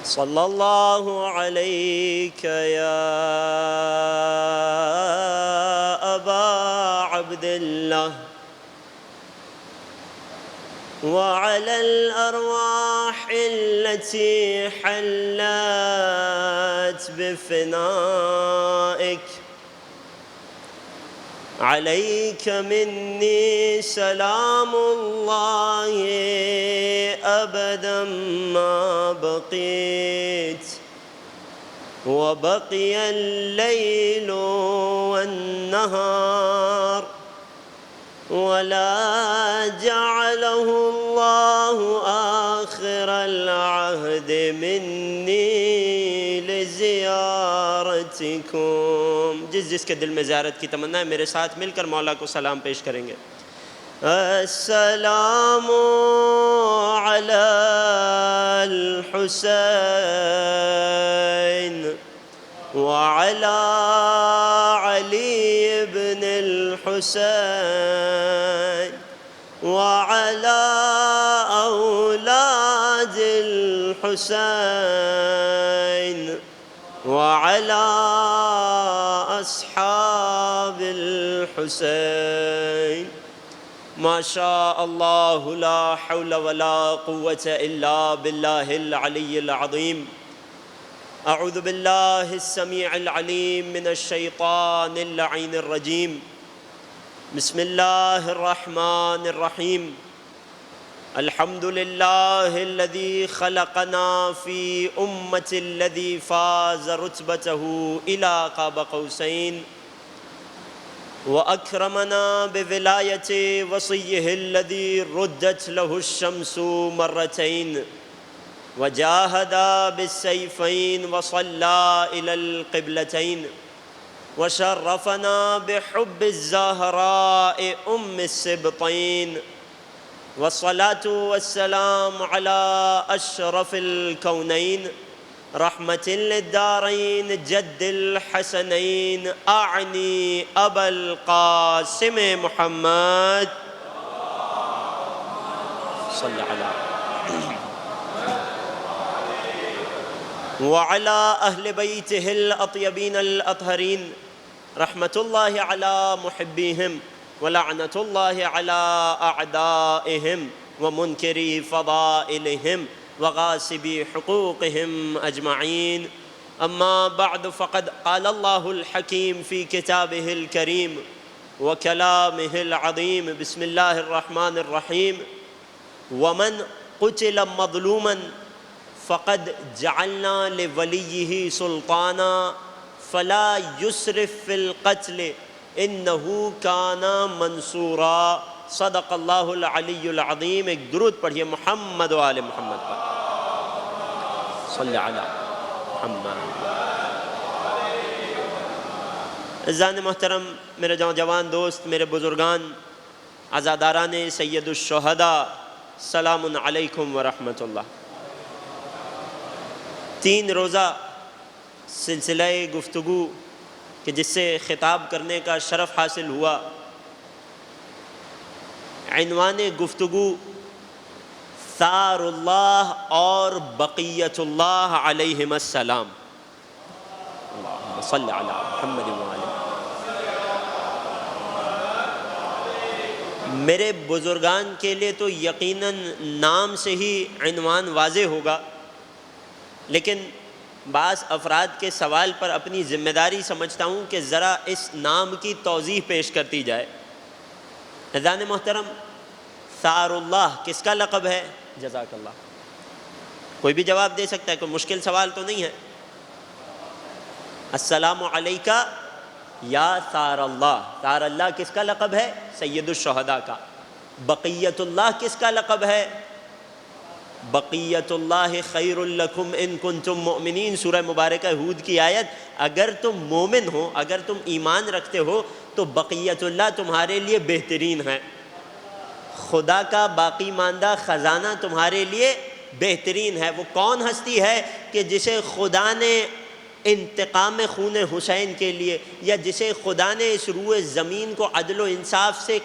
صلی اللہ علیک یا ابا عبداللہ وعلى الأرواح التي حلت بفنائك عليك مني سلام الله أبدا ما بقيت وبقي الليل والنهار ولا جعله الله آخر العهد مني لزيارتكم. جس کے دل میں زیارت کی تمنا ہے میرے ساتھ مل کر مولا کو سلام پیش کریں گے. السلام علی الحسین وعلى علي بن الحسين وعلى أولاد الحسين وعلى أصحاب الحسين. ما شاء الله لا حول ولا قوة إلا بالله العلي العظيم. أعوذ بالله السميع العليم من الشيطان اللعين الرجيم. بسم الله الرحمن الرحيم. الحمد لله الذي خلقنا في أمة الذي فاز رتبته إلى قاب قوسين وأكرمنا بولاية وصيه الذي ردت له الشمس مرتين وجاهد بالسيفين وصلى إلى القبلتين وشرفنا بحب الزهراء أم السبطين والصلاة والسلام على أشرف الكونين رحمة للدارين جد الحسنين أعني أبا القاسم محمد صلى على وعلى أهل بيته الأطيبين الأطهرين رحمة الله على محبيهم ولعنة الله على أعدائهم ومنكري فضائلهم وغاسبي حقوقهم أجمعين. أما بعد فقد قال الله الحكيم في كتابه الكريم وكلامه العظيم. بسم الله الرحمن الرحيم. ومن قتل مظلوما فقد جعلنا لوليه سلطانا فلا يسرف في القتل انه كان منصورا. صدق اللہ العلی العظیم. ایک درود پڑھیے محمد و آل محمد پر. صلی علی محمد. عزیزان محترم، میرے نوجوان دوست، میرے بزرگان، عزاداران سید الشہداء، سلام علیکم ورحمۃ اللہ. 3 روزہ سلسلہ گفتگو کہ جس سے خطاب کرنے کا شرف حاصل ہوا، عنوان گفتگو ثار اللہ اور بقیت اللہ علیہم السلام. اللہم صلی علی محمد وآلہ. میرے بزرگان کے لیے تو یقیناً نام سے ہی عنوان واضح ہوگا، لیکن بعض افراد کے سوال پر اپنی ذمہ داری سمجھتا ہوں کہ ذرا اس نام کی توضیح پیش کرتی جائے. عزیزان محترم، ثار اللہ کس کا لقب ہے؟ جزاک اللہ. کوئی بھی جواب دے سکتا ہے، کوئی مشکل سوال تو نہیں ہے. السلام علیکہ یا ثار اللہ. ثار اللہ کس کا لقب ہے؟ سید الشہداء کا. بقیت اللہ کس کا لقب ہے؟ بقیت اللہ خیر لکم ان کنتم مؤمنین. سورہ مبارکہ ہود کی آیت. اگر تم مومن ہو، اگر تم ایمان رکھتے ہو تو بقیت اللہ تمہارے لیے بہترین ہے. خدا کا باقی ماندہ خزانہ تمہارے لیے بہترین ہے. وہ کون ہستی ہے کہ جسے خدا نے انتقام خون حسین کے لیے، یا جسے خدا نے اس روئے زمین کو عدل و انصاف سے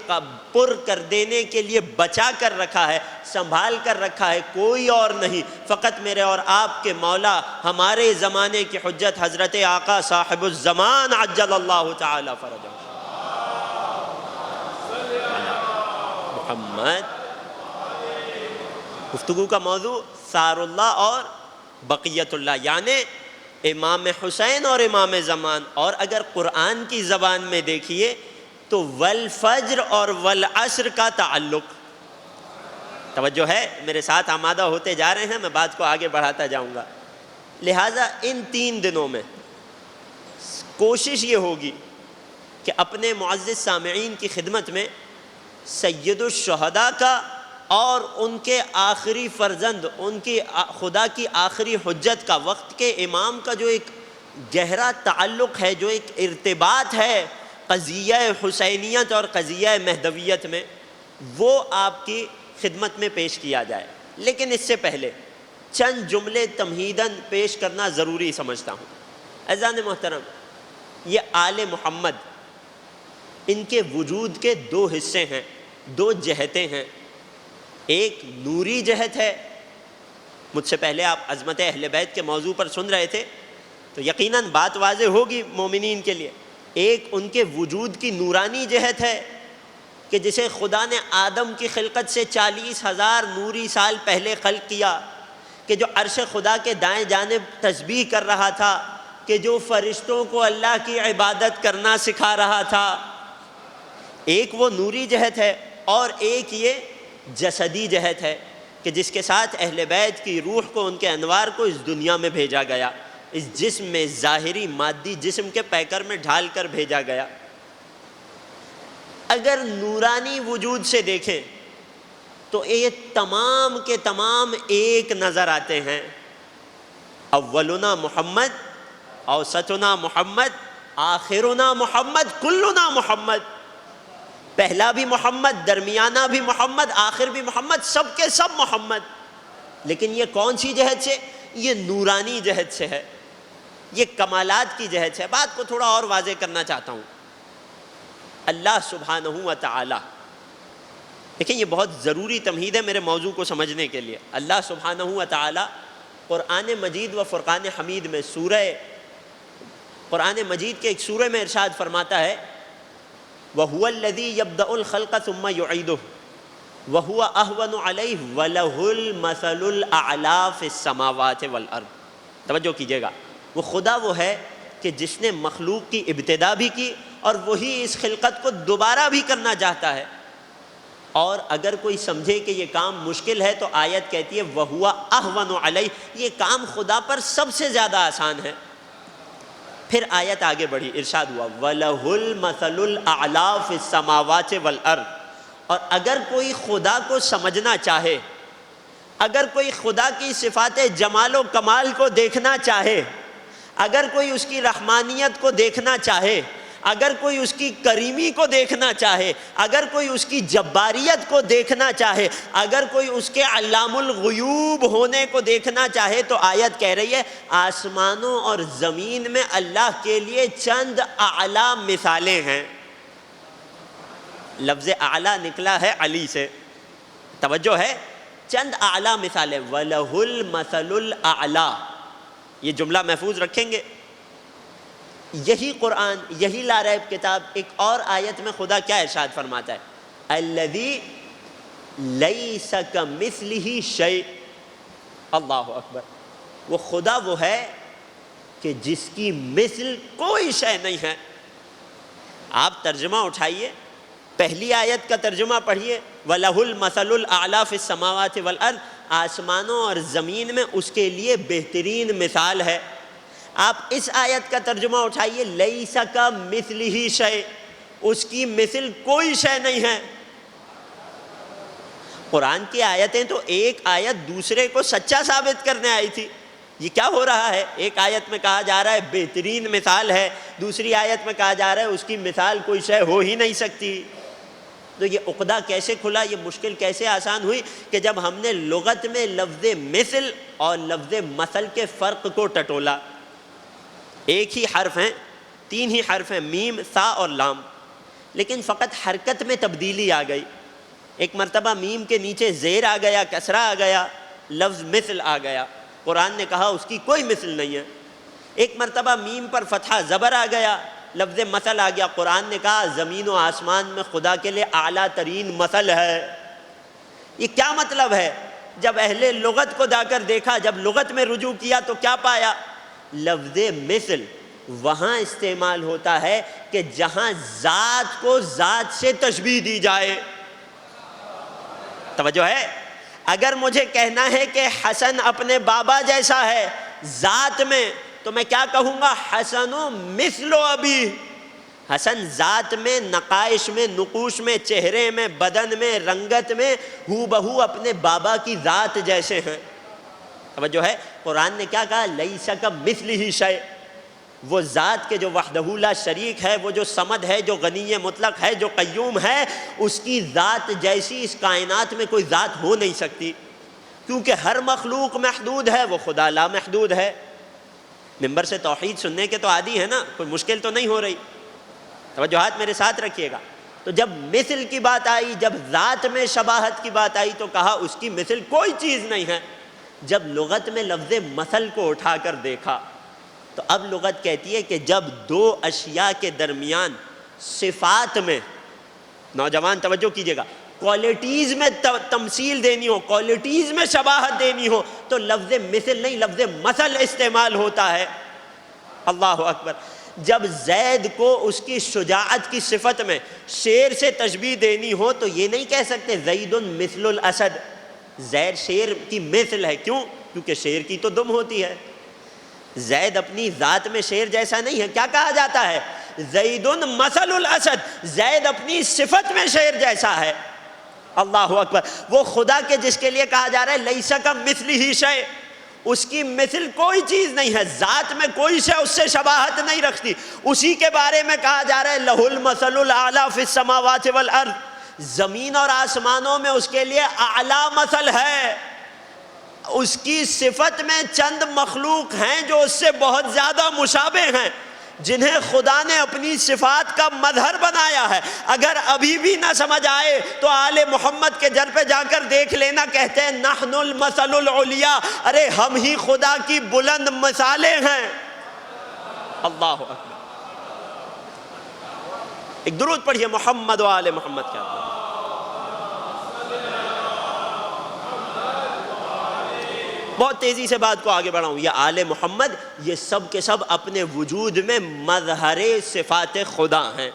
پر کر دینے کے لیے بچا کر رکھا ہے، سنبھال کر رکھا ہے، کوئی اور نہیں، فقط میرے اور آپ کے مولا، ہمارے زمانے کی حجت حضرت آقا صاحب الزمان عجل اللہ تعالی فرجہ محمد۔ گفتگو کا موضوع ثار اللہ اور بقیت اللہ، یعنی امام حسین اور امام زمان۔ اور اگر قرآن کی زبان میں دیکھیے تو والفجر اور والعصر کا تعلق، توجہ ہے، میرے ساتھ آمادہ ہوتے جا رہے ہیں، میں بات کو آگے بڑھاتا جاؤں گا۔ لہٰذا ان 3 دنوں میں کوشش یہ ہوگی کہ اپنے معزز سامعین کی خدمت میں سید الشہداء کا اور ان کے آخری فرزند، ان کی خدا کی آخری حجت کا، وقت کے امام کا جو ایک گہرا تعلق ہے، جو ایک ارتباط ہے قضیہ حسینیت اور قضیہ مہدویت میں، وہ آپ کی خدمت میں پیش کیا جائے۔ لیکن اس سے پہلے چند جملے تمہیداً پیش کرنا ضروری سمجھتا ہوں۔ عزیزان محترم، یہ آل محمد، ان کے وجود کے 2 حصے ہیں، 2 جہتیں ہیں۔ ایک نوری جہت ہے، مجھ سے پہلے آپ عظمت اہل بیت کے موضوع پر سن رہے تھے تو یقیناً بات واضح ہوگی مومنین کے لیے۔ ایک ان کے وجود کی نورانی جہت ہے کہ جسے خدا نے آدم کی خلقت سے 40,000 نوری سال پہلے خلق کیا، کہ جو عرش خدا کے دائیں جانب تسبیح کر رہا تھا، کہ جو فرشتوں کو اللہ کی عبادت کرنا سکھا رہا تھا۔ ایک وہ نوری جہت ہے، اور ایک یہ جسدی جہت ہے کہ جس کے ساتھ اہل بیت کی روح کو، ان کے انوار کو اس دنیا میں بھیجا گیا، اس جسم میں، ظاہری مادی جسم کے پیکر میں ڈھال کر بھیجا گیا۔ اگر نورانی وجود سے دیکھیں تو یہ تمام کے تمام ایک نظر آتے ہیں۔ اولنا محمد، اوسطنا محمد، آخرنا محمد، کلنا محمد۔ پہلا بھی محمد، درمیانہ بھی محمد، آخر بھی محمد، سب کے سب محمد۔ لیکن یہ کون سی جہت سے؟ یہ نورانی جہت سے ہے، یہ کمالات کی جہت سے۔ بات کو تھوڑا اور واضح کرنا چاہتا ہوں۔ اللہ سبحانہ و تعالی، دیکھیں یہ بہت ضروری تمہید ہے میرے موضوع کو سمجھنے کے لیے۔ اللہ سبحانہ و تعالی قرآن مجید و فرقان حمید میں، قرآن مجید کے ایک سورہ میں ارشاد فرماتا ہے، وَهُوَ الَّذِي يَبْدَأُ الْخَلْقَ ثُمَّ يُعِيدُهُ وَهُوَ أَهْوَنُ عَلَيْهِ وَلَهُ الْمَثَلُ الْأَعْلَىٰ فِي السَّمَاوَاتِ وَالْأَرْضِ۔ توجہ کیجئے گا، وہ خدا وہ ہے کہ جس نے مخلوق کی ابتدا بھی کی، اور وہی اس خلقت کو دوبارہ بھی کرنا چاہتا ہے۔ اور اگر کوئی سمجھے کہ یہ کام مشکل ہے تو آیت کہتی ہے وَهُوَ أَهْوَنُ عَلَيْهِ، یہ کام خدا پر سب سے زیادہ آسان ہے۔ پھر آیت آگے بڑھی، ارشاد ہوا وَلَهُ الْمَثَلُ الْأَعْلَىٰ فِي السَّمَاوَاتِ وَالْأَرْضِ۔ اور اگر کوئی خدا کو سمجھنا چاہے، اگر کوئی خدا کی صفات جمال و کمال کو دیکھنا چاہے، اگر کوئی اس کی رحمانیت کو دیکھنا چاہے، اگر کوئی اس کی کریمی کو دیکھنا چاہے، اگر کوئی اس کی جباریت کو دیکھنا چاہے، اگر کوئی اس کے علام الغیوب ہونے کو دیکھنا چاہے، تو آیت کہہ رہی ہے آسمانوں اور زمین میں اللہ کے لیے چند اعلیٰ مثالیں ہیں۔ لفظ اعلیٰ نکلا ہے علی سے، توجہ ہے، چند اعلیٰ مثالیں، وَلَهُ الْمَثَلُ الْأَعْلَىٰ۔ یہ جملہ محفوظ رکھیں گے۔ یہی قرآن، یہی لا ریب کتاب، ایک اور آیت میں خدا کیا ارشاد فرماتا ہے؟ الذی لیس کمثلہ شیء۔ اللہ اکبر، وہ خدا وہ ہے کہ جس کی مثل کوئی شے نہیں ہے۔ آپ ترجمہ اٹھائیے، پہلی آیت کا ترجمہ پڑھیے، وَلَهُ الْمَثَلُ الْأَعْلَىٰ فِي السَّمَاوَاتِ وَالْأَرْضِ، آسمانوں اور زمین میں اس کے لیے بہترین مثال ہے۔ آپ اس آیت کا ترجمہ اٹھائیے، لیس کمثلہ شیء، اس کی مثل کوئی شے نہیں ہے۔ قرآن کی آیتیں تو ایک آیت دوسرے کو سچا ثابت کرنے آئی تھی۔ یہ کیا ہو رہا ہے؟ ایک آیت میں کہا جا رہا ہے بہترین مثال ہے، دوسری آیت میں کہا جا رہا ہے اس کی مثال کوئی شے ہو ہی نہیں سکتی۔ تو یہ عقدہ کیسے کھلا، یہ مشکل کیسے آسان ہوئی کہ جب ہم نے لغت میں لفظ مثل اور لفظ مثل کے فرق کو ٹٹولا۔ ایک ہی حرف ہیں، 3 ہی حرف ہیں، میم، سا اور لام، لیکن فقط حرکت میں تبدیلی آ گئی۔ ایک مرتبہ میم کے نیچے زیر آ گیا، کسرہ آ گیا، لفظ مثل آ گیا، قرآن نے کہا اس کی کوئی مثل نہیں ہے۔ ایک مرتبہ میم پر فتحہ زبر آ گیا، لفظ مثل آ گیا، قرآن نے کہا زمین و آسمان میں خدا کے لیے اعلیٰ ترین مثل ہے۔ یہ کیا مطلب ہے؟ جب اہل لغت کو جا کر دیکھا، جب لغت میں رجوع کیا تو کیا پایا؟ لفظ مثل وہاں استعمال ہوتا ہے کہ جہاں ذات کو ذات سے تشبیہ دی جائے۔ توجہ ہے؟ اگر مجھے کہنا ہے کہ حسن اپنے بابا جیسا ہے ذات میں، تو میں کیا کہوں گا؟ حسن مثل ابی۔ حسن ذات میں، نقائش میں، نقوش میں، چہرے میں، بدن میں، رنگت میں ہو بہو اپنے بابا کی ذات جیسے ہیں۔ توجہ ہے؟ قرآن نے کیا کہا؟ لیس کمثلہ شیء۔ وہ ذات کے جو وحدہ لا شریک ہے، وہ جو صمد ہے، جو غنی مطلق ہے، جو قیوم ہے، اس کی ذات جیسی اس کائنات میں کوئی ذات ہو نہیں سکتی، کیونکہ ہر مخلوق محدود ہے، وہ خدا لا محدود ہے۔ ممبر سے توحید سننے کے تو عادی ہے نا، کوئی مشکل تو نہیں ہو رہی؟ توجہات میرے ساتھ رکھیے گا۔ تو جب مثل کی بات آئی، جب ذات میں شباہت کی بات آئی، تو کہا اس کی مثل کوئی چیز نہیں ہے۔ جب لغت میں لفظ مثل کو اٹھا کر دیکھا تو اب لغت کہتی ہے کہ جب دو اشیاء کے درمیان صفات میں، نوجوان توجہ کیجیے گا، کوالٹیز میں تمثیل دینی ہو، کوالٹیز میں شباہت دینی ہو، تو لفظ مثل نہیں، لفظ مثل استعمال ہوتا ہے۔ اللہ اکبر۔ جب زید کو اس کی شجاعت کی صفت میں شیر سے تشبیہ دینی ہو تو یہ نہیں کہہ سکتے زید مثل الاسد، زید شیر کی مثل ہے۔ کیوں؟ کیونکہ شیر کی تو دم ہوتی ہے، زید اپنی ذات میں شیر جیسا نہیں ہے۔ کیا کہا جاتا ہے؟ زید مثل الاسد، زید اپنی صفت میں شیر جیسا ہے۔ اللہ اکبر۔ وہ خدا کے جس کے لیے کہا جا رہا ہے لیس کمثلہ شیء، اس کی مثل کوئی چیز نہیں ہے، ذات میں کوئی شے اس سے شباہت نہیں رکھتی، اسی کے بارے میں کہا جا رہا ہے لہ المثل الاعلیٰ فی السماوات والارض، زمین اور آسمانوں میں اس کے لیے اعلیٰ مثل ہے۔ اس کی صفت میں چند مخلوق ہیں جو اس سے بہت زیادہ مشابہ ہیں، جنہیں خدا نے اپنی صفات کا مظہر بنایا ہے۔ اگر ابھی بھی نہ سمجھ آئے تو آل محمد کے گھر پہ جا کر دیکھ لینا، کہتے ہیں نحن المثل العلیٰ، ارے ہم ہی خدا کی بلند مثالیں ہیں۔ اللہ اکبر۔ ایک درود پڑھیے محمد و آل محمد کے آقا۔ بہت تیزی سے بات کو آگے بڑھاؤں، یہ آل محمد یہ سب کے سب اپنے وجود میں مظہر صفات خدا ہیں،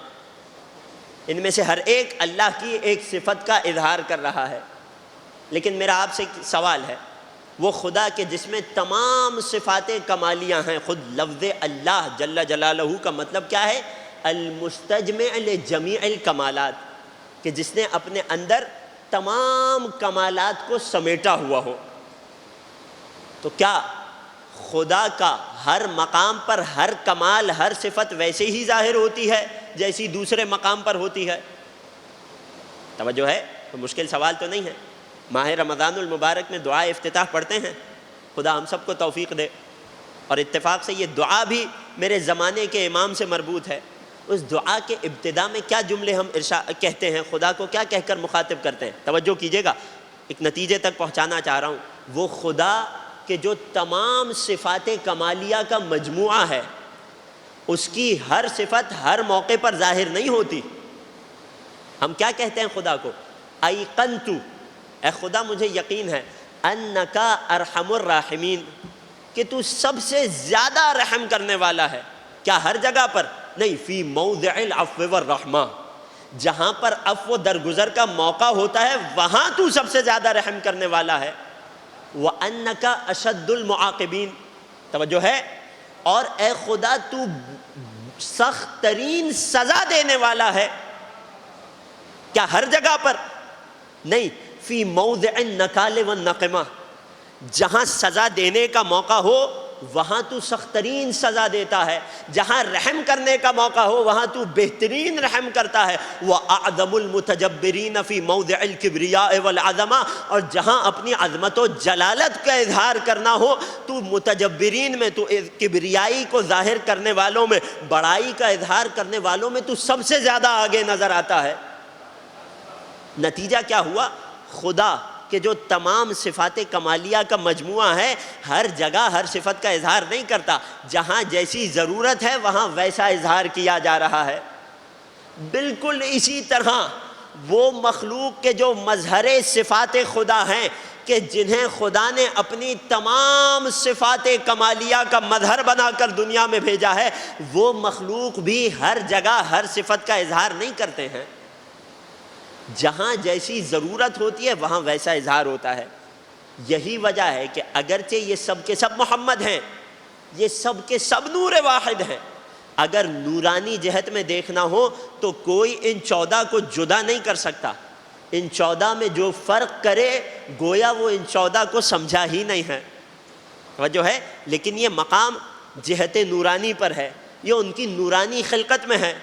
ان میں سے ہر ایک اللہ کی ایک صفت کا اظہار کر رہا ہے۔ لیکن میرا آپ سے ایک سوال ہے، وہ خدا کے جس میں تمام صفات کمالیاں ہیں، خود لفظ اللہ جل جلالہ کا مطلب کیا ہے؟ المستجمع لجمیع الکمالات، کہ جس نے اپنے اندر تمام کمالات کو سمیٹا ہوا ہو۔ تو کیا خدا کا ہر مقام پر ہر کمال، ہر صفت ویسے ہی ظاہر ہوتی ہے جیسی دوسرے مقام پر ہوتی ہے؟ توجہ ہے؟ تو مشکل سوال تو نہیں ہے۔ ماہ رمضان المبارک میں دعا افتتاح پڑھتے ہیں، خدا ہم سب کو توفیق دے، اور اتفاق سے یہ دعا بھی میرے زمانے کے امام سے مربوط ہے۔ اس دعا کے ابتدا میں کیا جملے ہم کہتے ہیں، خدا کو کیا کہہ کر مخاطب کرتے ہیں؟ توجہ کیجیے گا، ایک نتیجے تک پہنچانا چاہ رہا ہوں۔ وہ خدا کہ جو تمام صفات کمالیہ کا مجموعہ ہے، اس کی ہر صفت ہر موقع پر ظاہر نہیں ہوتی۔ ہم کیا کہتے ہیں خدا کو؟ ایقنتو، اے خدا مجھے یقین ہے، انکا ارحم الراحمین، کہ تو سب سے زیادہ رحم کرنے والا ہے۔ کیا ہر جگہ پر؟ نہیں، فی موضع العفو والرحمہ، جہاں پر عفو درگزر کا موقع ہوتا ہے وہاں تو سب سے زیادہ رحم کرنے والا ہے۔ وَأَنَّكَ أَشَدُّ الْمُعَاقِبِينَ، توجہ ہے، اور اے خدا تو سخت ترین سزا دینے والا ہے۔ کیا ہر جگہ پر؟ نہیں، فی موضع النکال والنقمہ، جہاں سزا دینے کا موقع ہو وہاں تو سخت ترین سزا دیتا ہے، جہاں رحم کرنے کا موقع ہو وہاں تو بہترین رحم کرتا ہے۔ وَأَعْظَمُ الْمُتَجَبِّرِينَ فِي مَوْضِعِ الْكِبْرِيَاءِ وَالْعَظَمَةِ، اور جہاں اپنی عظمت و جلالت کا اظہار کرنا ہو تو متجبرین میں، تو کبریائی کو ظاہر کرنے والوں میں، بڑائی کا اظہار کرنے والوں میں تو سب سے زیادہ آگے نظر آتا ہے۔ نتیجہ کیا ہوا؟ خدا کہ جو تمام صفات کمالیہ کا مجموعہ ہے، ہر جگہ ہر صفت کا اظہار نہیں کرتا، جہاں جیسی ضرورت ہے وہاں ویسا اظہار کیا جا رہا ہے۔ بالکل اسی طرح وہ مخلوق کے جو مظہر صفات خدا ہیں، کہ جنہیں خدا نے اپنی تمام صفات کمالیہ کا مظہر بنا کر دنیا میں بھیجا ہے، وہ مخلوق بھی ہر جگہ ہر صفت کا اظہار نہیں کرتے ہیں۔ جہاں جیسی ضرورت ہوتی ہے وہاں ویسا اظہار ہوتا ہے۔ یہی وجہ ہے کہ اگرچہ یہ سب کے سب محمد ہیں، یہ سب کے سب نور واحد ہیں، اگر نورانی جہت میں دیکھنا ہو تو کوئی ان 14 کو جدا نہیں کر سکتا۔ ان 14 میں جو فرق کرے گویا وہ ان 14 کو سمجھا ہی نہیں ہے، توجہ ہے۔ لیکن یہ مقام جہت نورانی پر ہے، یہ ان کی نورانی خلقت میں ہے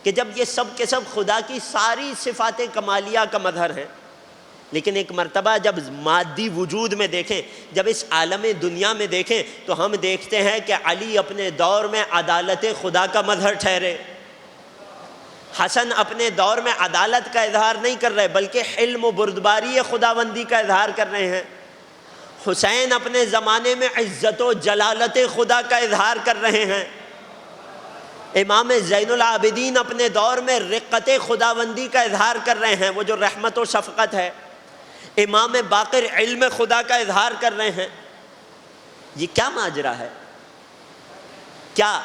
کہ جب یہ سب کے سب خدا کی ساری صفات کمالیہ کا مظہر ہیں، لیکن ایک مرتبہ جب مادی وجود میں دیکھیں، جب اس عالم دنیا میں دیکھیں تو ہم دیکھتے ہیں کہ علی اپنے دور میں عدالت خدا کا مظہر ٹھہرے، حسن اپنے دور میں عدالت کا اظہار نہیں کر رہے بلکہ حلم و بردباری خداوندی کا اظہار کر رہے ہیں، حسین اپنے زمانے میں عزت و جلالت خدا کا اظہار کر رہے ہیں، امام زین العابدین اپنے دور میں رقت خداوندی کا اظہار کر رہے ہیں، وہ جو رحمت و شفقت ہے، امام باقر علم خدا کا اظہار کر رہے ہیں۔ یہ کیا ماجرا ہے؟ کیا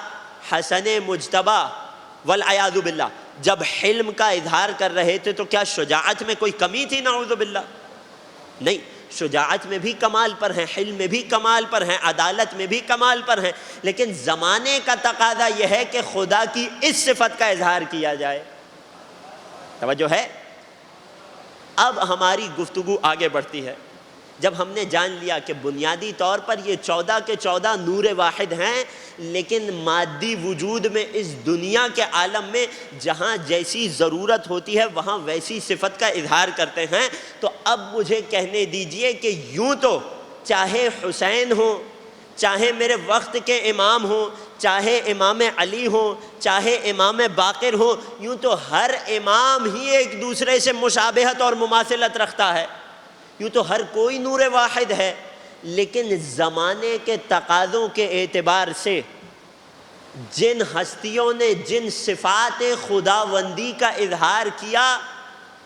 حسن مجتبی والعیاذ باللہ جب حلم کا اظہار کر رہے تھے تو کیا شجاعت میں کوئی کمی تھی؟ نعوذ باللہ نہیں، شجاعت میں بھی کمال پر ہیں، حلم میں بھی کمال پر ہیں، عدالت میں بھی کمال پر ہیں، لیکن زمانے کا تقاضا یہ ہے کہ خدا کی اس صفت کا اظہار کیا جائے۔ توجہ ہے؟ اب ہماری گفتگو آگے بڑھتی ہے۔ جب ہم نے جان لیا کہ بنیادی طور پر یہ 14 کے 14 نور واحد ہیں، لیکن مادی وجود میں اس دنیا کے عالم میں جہاں جیسی ضرورت ہوتی ہے وہاں ویسی صفت کا اظہار کرتے ہیں، تو اب مجھے کہنے دیجئے کہ یوں تو چاہے حسین ہو، چاہے میرے وقت کے امام ہوں، چاہے امام علی ہوں، چاہے امام باقر ہو، یوں تو ہر امام ہی ایک دوسرے سے مشابہت اور مماثلت رکھتا ہے، یوں تو ہر کوئی نور واحد ہے، لیکن زمانے کے تقاضوں کے اعتبار سے جن ہستیوں نے جن صفات خداوندی کا اظہار کیا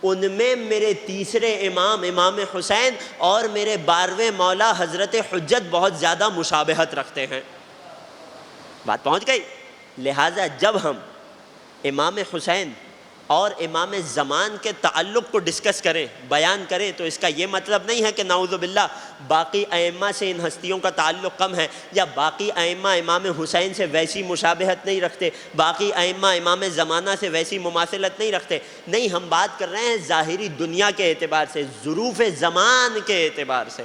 ان میں میرے تیسرے امام امام حسین اور میرے 12ویں مولا حضرت حجت بہت زیادہ مشابہت رکھتے ہیں۔ بات پہنچ گئی؟ لہٰذا جب ہم امام حسین اور امام زمان کے تعلق کو ڈسکس کریں، بیان کریں، تو اس کا یہ مطلب نہیں ہے کہ نعوذ باللہ باقی ائمہ سے ان ہستیوں کا تعلق کم ہے، یا باقی ائمہ امام حسین سے ویسی مشابہت نہیں رکھتے، باقی ائمہ امام زمانہ سے ویسی مماثلت نہیں رکھتے۔ نہیں، ہم بات کر رہے ہیں ظاہری دنیا کے اعتبار سے، ظروف زمان کے اعتبار سے۔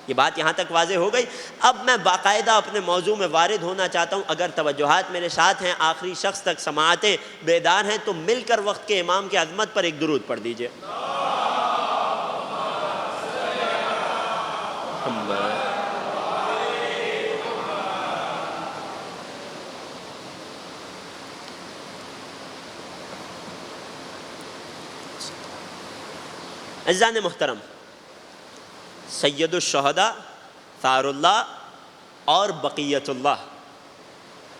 یہ بات یہاں تک واضح ہو گئی۔ اب میں باقاعدہ اپنے موضوع میں وارد ہونا چاہتا ہوں۔ اگر توجہات میرے ساتھ ہیں، آخری شخص تک سماعتیں بیدار ہیں، تو مل کر وقت کے امام کی عظمت پر ایک درود پڑھ دیجئے۔ عزیزان محترم، سید الشہداء ثار اللہ اور بقیت اللہ،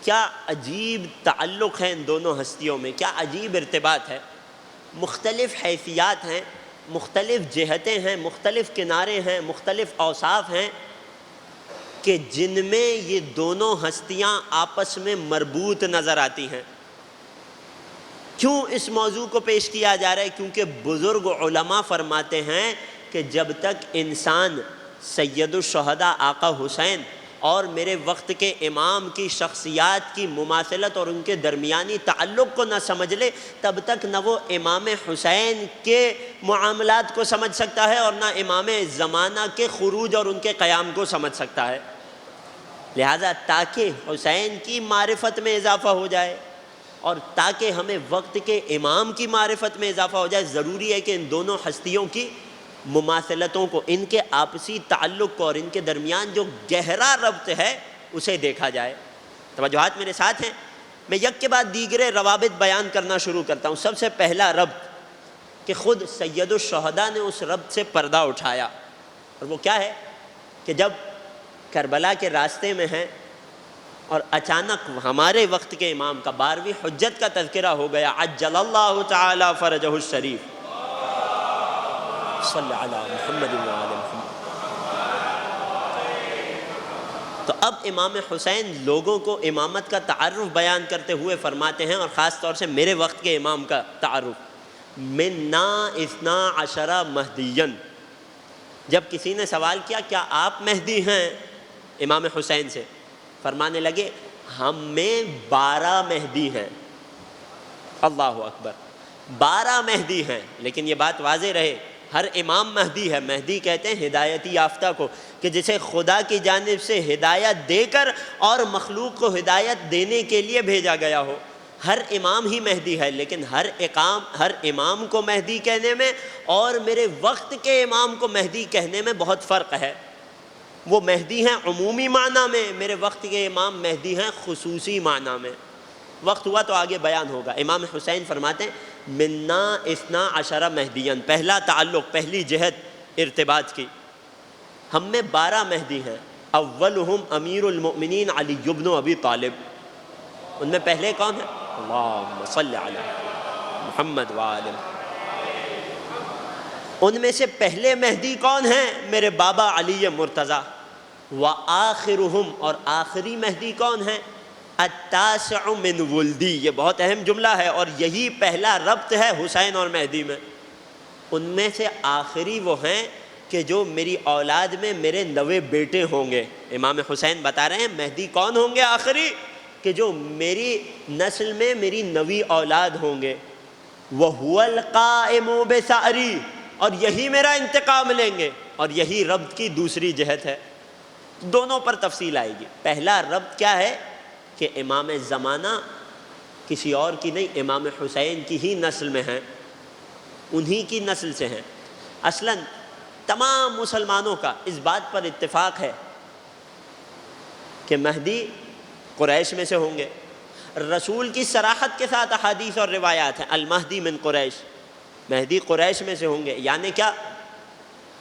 کیا عجیب تعلق ہے ان دونوں ہستیوں میں، کیا عجیب ارتباط ہے۔ مختلف حیثیات ہیں، مختلف جہتیں ہیں، مختلف کنارے ہیں، مختلف اوصاف ہیں کہ جن میں یہ دونوں ہستیاں آپس میں مربوط نظر آتی ہیں۔ کیوں اس موضوع کو پیش کیا جا رہا ہے؟ کیونکہ بزرگ علماء فرماتے ہیں کہ جب تک انسان سید الشہداء آقا حسین اور میرے وقت کے امام کی شخصیات کی مماثلت اور ان کے درمیانی تعلق کو نہ سمجھ لے، تب تک نہ وہ امام حسین کے معاملات کو سمجھ سکتا ہے اور نہ امام زمانہ کے خروج اور ان کے قیام کو سمجھ سکتا ہے۔ لہٰذا تاکہ حسین کی معرفت میں اضافہ ہو جائے اور تاکہ ہمیں وقت کے امام کی معرفت میں اضافہ ہو جائے، ضروری ہے کہ ان دونوں ہستیوں کی مماثلتوں کو، ان کے آپسی تعلق کو اور ان کے درمیان جو گہرا ربط ہے اسے دیکھا جائے۔ توجہات میرے ساتھ ہیں؟ میں یک کے بعد دیگرے روابط بیان کرنا شروع کرتا ہوں۔ سب سے پہلا ربط کہ خود سید الشہداء نے اس ربط سے پردہ اٹھایا، اور وہ کیا ہے کہ جب کربلا کے راستے میں ہیں اور اچانک ہمارے وقت کے امام کا 12ویں حجت کا تذکرہ ہو گیا، عجل اللہ تعالی فرجہ الشریف، صلی علی محمد و آل محمد۔ تو اب امام حسین لوگوں کو امامت کا تعارف بیان کرتے ہوئے فرماتے ہیں، اور خاص طور سے میرے وقت کے امام کا تعارف، منا 12 مہدیًا۔ جب کسی نے سوال کیا کیا آپ مہدی ہیں امام حسین سے، فرمانے لگے ہم میں 12 مہدی ہیں۔ اللہ اکبر، 12 مہدی ہیں، لیکن یہ بات واضح رہے ہر امام مہدی ہے۔ مہدی کہتے ہیں ہدایتی یافتہ کو، کہ جسے خدا کی جانب سے ہدایت دے کر اور مخلوق کو ہدایت دینے کے لیے بھیجا گیا ہو۔ ہر امام ہی مہدی ہے، لیکن ہر امام کو مہدی کہنے میں اور میرے وقت کے امام کو مہدی کہنے میں بہت فرق ہے۔ وہ مہدی ہیں عمومی معنی میں، میرے وقت کے امام مہدی ہیں خصوصی معنی میں۔ وقت ہوا تو آگے بیان ہوگا۔ امام حسین فرماتے ہیں منا 12 مہدیًا، پہلا تعلق، پہلی جہت ارتباط کی، ہم میں 12 مہدی ہیں۔ اولہم امیر المؤمنین علی بن ابی طالب، ان میں پہلے کون ہیں؟ اللہم صلی علی محمد وآل محمد۔ ان میں سے پہلے مہدی کون ہیں؟ میرے بابا علی مرتضیٰ۔ وآخرہم، اور آخری مہدی کون ہیں؟ التاسع من ولدی، یہ بہت اہم جملہ ہے اور یہی پہلا ربط ہے حسین اور مہدی میں۔ ان میں سے آخری وہ ہیں کہ جو میری اولاد میں میرے 9 بیٹے ہوں گے۔ امام حسین بتا رہے ہیں مہدی کون ہوں گے آخری؟ کہ جو میری نسل میں میری 9 اولاد ہوں گے۔ وَهُوَ الْقَائِمُ بِثَأْرِي، اور یہی میرا انتقام لیں گے، اور یہی ربط کی دوسری جہت ہے۔ دونوں پر تفصیل آئے گی۔ پہلا ربط کیا ہے کہ امام زمانہ کسی اور کی نہیں، امام حسین کی ہی نسل میں ہیں، انہی کی نسل سے ہیں۔ اصلاً تمام مسلمانوں کا اس بات پر اتفاق ہے کہ مہدی قریش میں سے ہوں گے۔ رسول کی صراحت کے ساتھ احادیث اور روایات ہیں، المہدی من قریش، مہدی قریش میں سے ہوں گے۔ یعنی کیا؟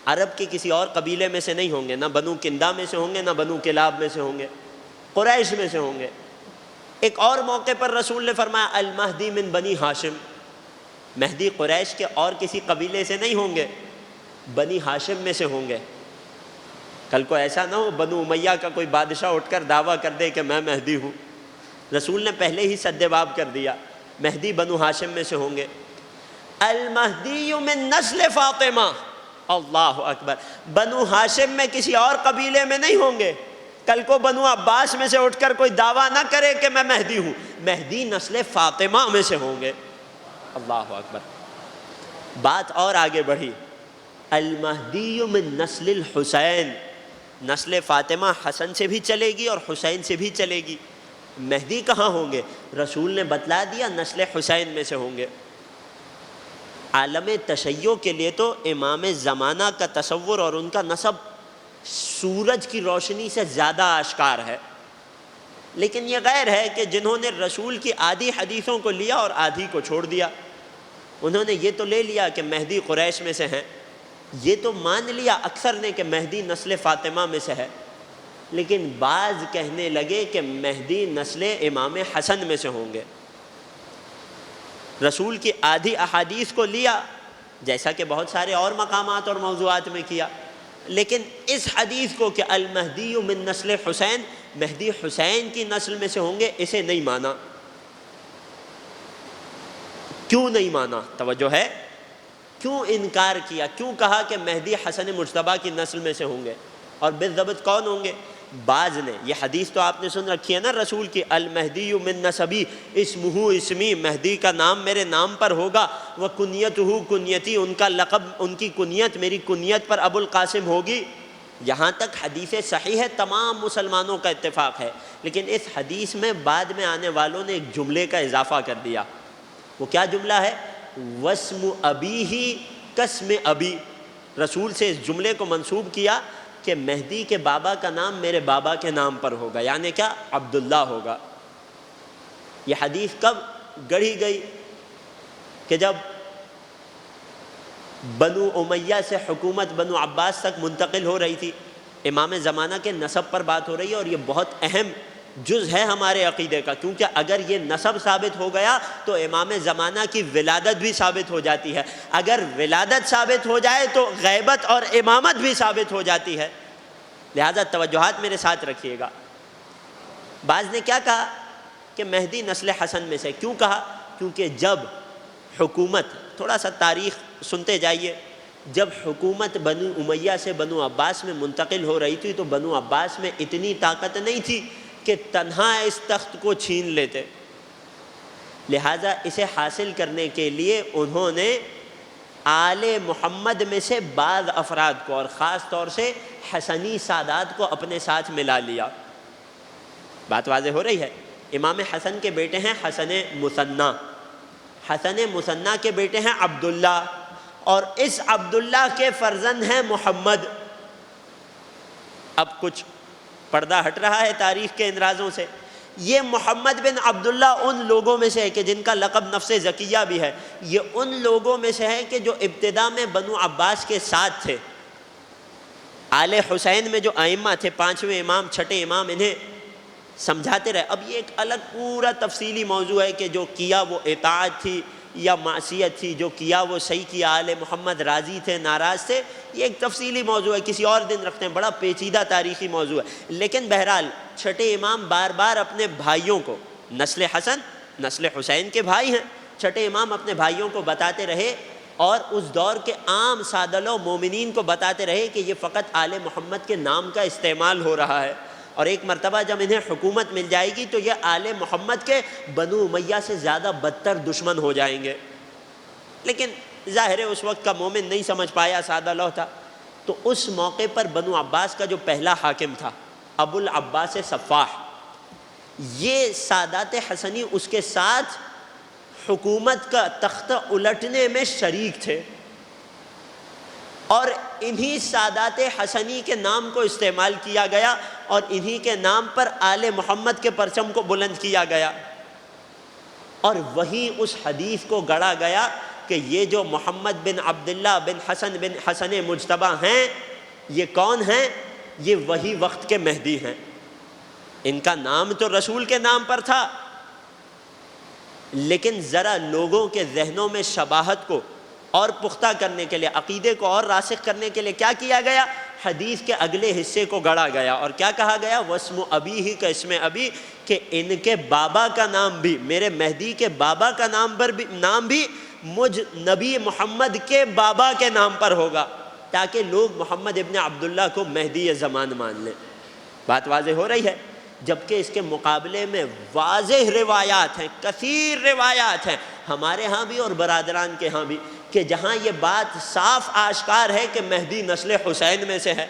عرب کے کسی اور قبیلے میں سے نہیں ہوں گے، نہ بنو کندا میں سے ہوں گے، نہ بنو کلاب میں سے ہوں گے، قریش میں سے ہوں گے۔ ایک اور موقع پر رسول نے فرمایا المہدی من بنی ہاشم، مہدی قریش کے اور کسی قبیلے سے نہیں ہوں گے، بنی ہاشم میں سے ہوں گے۔ کل کو ایسا نہ ہو بنو امیہ کا کوئی بادشاہ اٹھ کر دعویٰ کر دے کہ میں مہدی ہوں۔ رسول نے پہلے ہی سد باب کر دیا، مہدی بنو ہاشم میں سے ہوں گے۔ المہدی من نسل فاطمہ، اللہ اکبر، بنو ہاشم میں کسی اور قبیلے میں نہیں ہوں گے۔ کل کو بنو عباس میں سے اٹھ کر کوئی دعویٰ نہ کرے کہ میں مہدی ہوں، مہدی نسل فاطمہ میں سے ہوں گے۔ اللہ اکبر۔ بات اور آگے بڑھی، المہدی من نسل الحسین، نسل فاطمہ حسن سے بھی چلے گی اور حسین سے بھی چلے گی۔ مہدی کہاں ہوں گے؟ رسول نے بتلا دیا نسل حسین میں سے ہوں گے۔ عالم تشیع کے لیے تو امام زمانہ کا تصور اور ان کا نسب سورج کی روشنی سے زیادہ آشکار ہے، لیکن یہ غیر ہے کہ جنہوں نے رسول کی آدھی حدیثوں کو لیا اور آدھی کو چھوڑ دیا، انہوں نے یہ تو لے لیا کہ مہدی قریش میں سے ہیں، یہ تو مان لیا اکثر نے کہ مہدی نسل فاطمہ میں سے ہے، لیکن بعض کہنے لگے کہ مہدی نسل امام حسن میں سے ہوں گے۔ رسول کی آدھی احادیث کو لیا، جیسا کہ بہت سارے اور مقامات اور موضوعات میں کیا، لیکن اس حدیث کو کہ المہدی من نسل حسین، مہدی حسین کی نسل میں سے ہوں گے، اسے نہیں مانا۔ کیوں نہیں مانا؟ توجہ ہے، کیوں انکار کیا؟ کیوں کہا کہ مہدی حسن مجتبیٰ کی نسل میں سے ہوں گے؟ اور بالضبط کون ہوں گے؟ بعض نے، یہ حدیث تو آپ نے سن رکھی ہے نا رسول کی، المہدی من نسبی اسمہ اسمی، مہدی کا نام میرے نام پر ہوگا، وکنیتہ کنیتی، ان کا لقب، ان کی کنیت میری کنیت پر ابو القاسم ہوگی۔ یہاں تک حدیث صحیح ہے، تمام مسلمانوں کا اتفاق ہے، لیکن اس حدیث میں بعد میں آنے والوں نے ایک جملے کا اضافہ کر دیا۔ وہ کیا جملہ ہے؟ واسم ابیہ کاسم ابی۔ رسول سے اس جملے کو منسوب کیا کہ مہدی کے بابا کا نام میرے بابا کے نام پر ہوگا، یعنی کیا؟ عبداللہ ہوگا۔ یہ حدیث کب گڑھی گئی؟ کہ جب بنو امیہ سے حکومت بنو عباس تک منتقل ہو رہی تھی، امام زمانہ کے نسب پر بات ہو رہی ہے، اور یہ بہت اہم جز ہے ہمارے عقیدے کا، کیونکہ اگر یہ نسب ثابت ہو گیا تو امام زمانہ کی ولادت بھی ثابت ہو جاتی ہے، اگر ولادت ثابت ہو جائے تو غیبت اور امامت بھی ثابت ہو جاتی ہے۔ لہذا توجہات میرے ساتھ رکھیے گا۔ بعض نے کیا کہا کہ مہدی نسل حسن میں سے، کیوں کہا؟ کیونکہ جب حکومت، تھوڑا سا تاریخ سنتے جائیے، جب حکومت بنو امیہ سے بنو عباس میں منتقل ہو رہی تھی تو بنو عباس میں اتنی طاقت نہیں تھی کہ تنہا اس تخت کو چھین لیتے، لہٰذا اسے حاصل کرنے کے لیے انہوں نے آل محمد میں سے بعض افراد کو، اور خاص طور سے حسنی سادات کو اپنے ساتھ ملا لیا۔ بات واضح ہو رہی ہے؟ امام حسن کے بیٹے ہیں حسن مثنی، حسن مثنی کے بیٹے ہیں عبداللہ، اور اس عبداللہ کے فرزند ہیں محمد۔ اب کچھ پردہ ہٹ رہا ہے تاریخ کے اندرازوں سے۔ یہ محمد بن عبداللہ ان لوگوں میں سے ہے کہ جن کا لقب نفس زکیہ بھی ہے، یہ ان لوگوں میں سے ہے کہ جو ابتدا میں بنو عباس کے ساتھ تھے۔ آل حسین میں جو ائمہ تھے، پانچویں امام، چھٹے امام، انہیں سمجھاتے رہے۔ اب یہ ایک الگ پورا تفصیلی موضوع ہے کہ جو کیا وہ اطاعت تھی یا معصیت تھی، جو کیا وہ صحیح کیا، آل محمد راضی تھے ناراض تھے، یہ ایک تفصیلی موضوع ہے، کسی اور دن رکھتے ہیں، بڑا پیچیدہ تاریخی موضوع ہے۔ لیکن بہرحال چھٹے امام بار بار اپنے بھائیوں کو، نسل حسن نسل حسین کے بھائی ہیں، چھٹے امام اپنے بھائیوں کو بتاتے رہے، اور اس دور کے عام سادہ لو مومنین کو بتاتے رہے کہ یہ فقط آل محمد کے نام کا استعمال ہو رہا ہے، اور ایک مرتبہ جب انہیں حکومت مل جائے گی تو یہ آل محمد کے بنو امیہ سے زیادہ بدتر دشمن ہو جائیں گے۔ لیکن ظاہر ہے اس وقت کا مومن نہیں سمجھ پایا، سادہ لو تھا۔ تو اس موقع پر بنو عباس کا جو پہلا حاکم تھا ابو العباس صفاح، یہ سادات حسنی اس کے ساتھ حکومت کا تختہ الٹنے میں شریک تھے، اور انہی سادات حسنی کے نام کو استعمال کیا گیا، اور انہی کے نام پر آل محمد کے پرچم کو بلند کیا گیا، اور وہی اس حدیث کو گڑھا گیا کہ یہ جو محمد بن عبداللہ بن حسن مجتبیٰ ہیں، یہ کون ہیں؟ یہ وہی وقت کے مہدی ہیں۔ ان کا نام تو رسول کے نام پر تھا، لیکن ذرا لوگوں کے ذہنوں میں شباہت کو اور پختہ کرنے کے لیے، عقیدے کو اور راسخ کرنے کے لیے کیا کیا گیا؟ حدیث کے اگلے حصے کو گڑھا گیا، اور کیا کہا گیا؟ واسم ابیہ کاسم ابی، کہ ان کے بابا کا نام بھی، میرے مہدی کے بابا کا نام بھی مجھ نبی محمد کے بابا کے نام پر ہوگا، تاکہ لوگ محمد ابن عبداللہ کو مہدی زمان مان لیں۔ بات واضح ہو رہی ہے؟ جبکہ اس کے مقابلے میں واضح روایات ہیں، کثیر روایات ہیں، ہمارے ہاں بھی اور برادران کے ہاں بھی، کہ جہاں یہ بات صاف آشکار ہے کہ مہدی نسل حسین میں سے ہے۔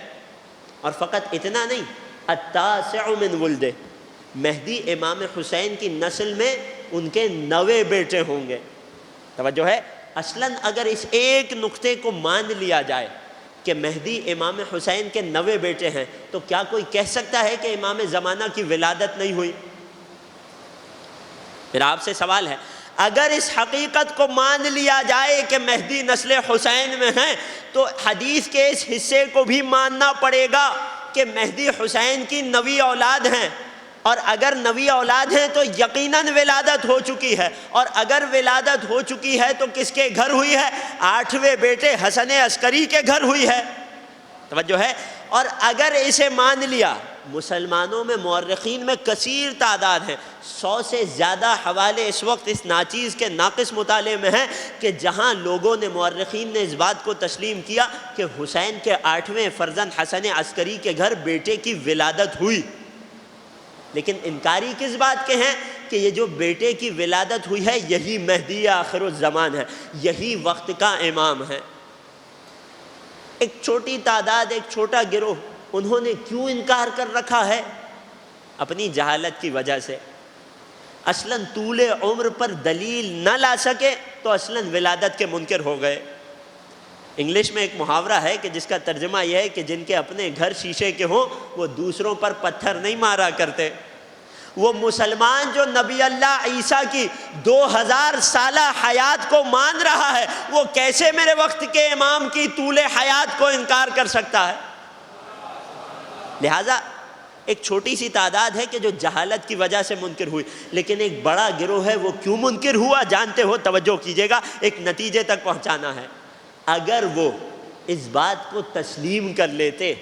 اور فقط اتنا نہیں، التاسع من ولدہ، مہدی امام حسین کی نسل میں ان کے 9 بیٹے ہوں گے۔ توجہ ہے؟ اصلاً اگر اس ایک نقطے کو مان لیا جائے کہ مہدی امام حسین کے 9 بیٹے ہیں، تو کیا کوئی کہہ سکتا ہے کہ امام زمانہ کی ولادت نہیں ہوئی؟ میرا آپ سے سوال ہے، اگر اس حقیقت کو مان لیا جائے کہ مہدی نسل حسین میں ہیں، تو حدیث کے اس حصے کو بھی ماننا پڑے گا کہ مہدی حسین کی 9 اولاد ہیں، اور اگر 9 اولاد ہیں تو یقیناً ولادت ہو چکی ہے، اور اگر ولادت ہو چکی ہے تو کس کے گھر ہوئی ہے؟ 8ویں بیٹے حسن عسکری کے گھر ہوئی ہے۔ توجہ ہے؟ اور اگر اسے مان لیا، مسلمانوں میں مورخین میں کثیر تعداد ہیں، 100 سے زیادہ حوالے اس وقت اس ناچیز کے ناقص مطالعے میں ہیں، کہ جہاں لوگوں نے، مورخین نے اس بات کو تسلیم کیا کہ حسین کے 8ویں فرزند حسن عسکری کے گھر بیٹے کی ولادت ہوئی، لیکن انکاری کس بات کے ہیں؟ کہ یہ جو بیٹے کی ولادت ہوئی ہے یہی مہدی آخر الزمان ہے، یہی وقت کا امام ہے۔ ایک چھوٹی تعداد، ایک چھوٹا گروہ انہوں نے کیوں انکار کر رکھا ہے؟ اپنی جہالت کی وجہ سے۔ اصلاً طول عمر پر دلیل نہ لا سکے تو اصلاً ولادت کے منکر ہو گئے۔ انگلش میں ایک محاورہ ہے کہ جس کا ترجمہ یہ ہے کہ جن کے اپنے گھر شیشے کے ہوں وہ دوسروں پر پتھر نہیں مارا کرتے۔ وہ مسلمان جو نبی اللہ عیسیٰ کی 2000 سالہ حیات کو مان رہا ہے، وہ کیسے میرے وقت کے امام کی طول حیات کو انکار کر سکتا ہے؟ لہٰذا ایک چھوٹی سی تعداد ہے کہ جو جہالت کی وجہ سے منکر ہوئی، لیکن ایک بڑا گروہ ہے، وہ کیوں منکر ہوا جانتے ہو؟ توجہ کیجئے گا، ایک نتیجے تک پہنچانا ہے۔ اگر وہ اس بات کو تسلیم کر لیتے،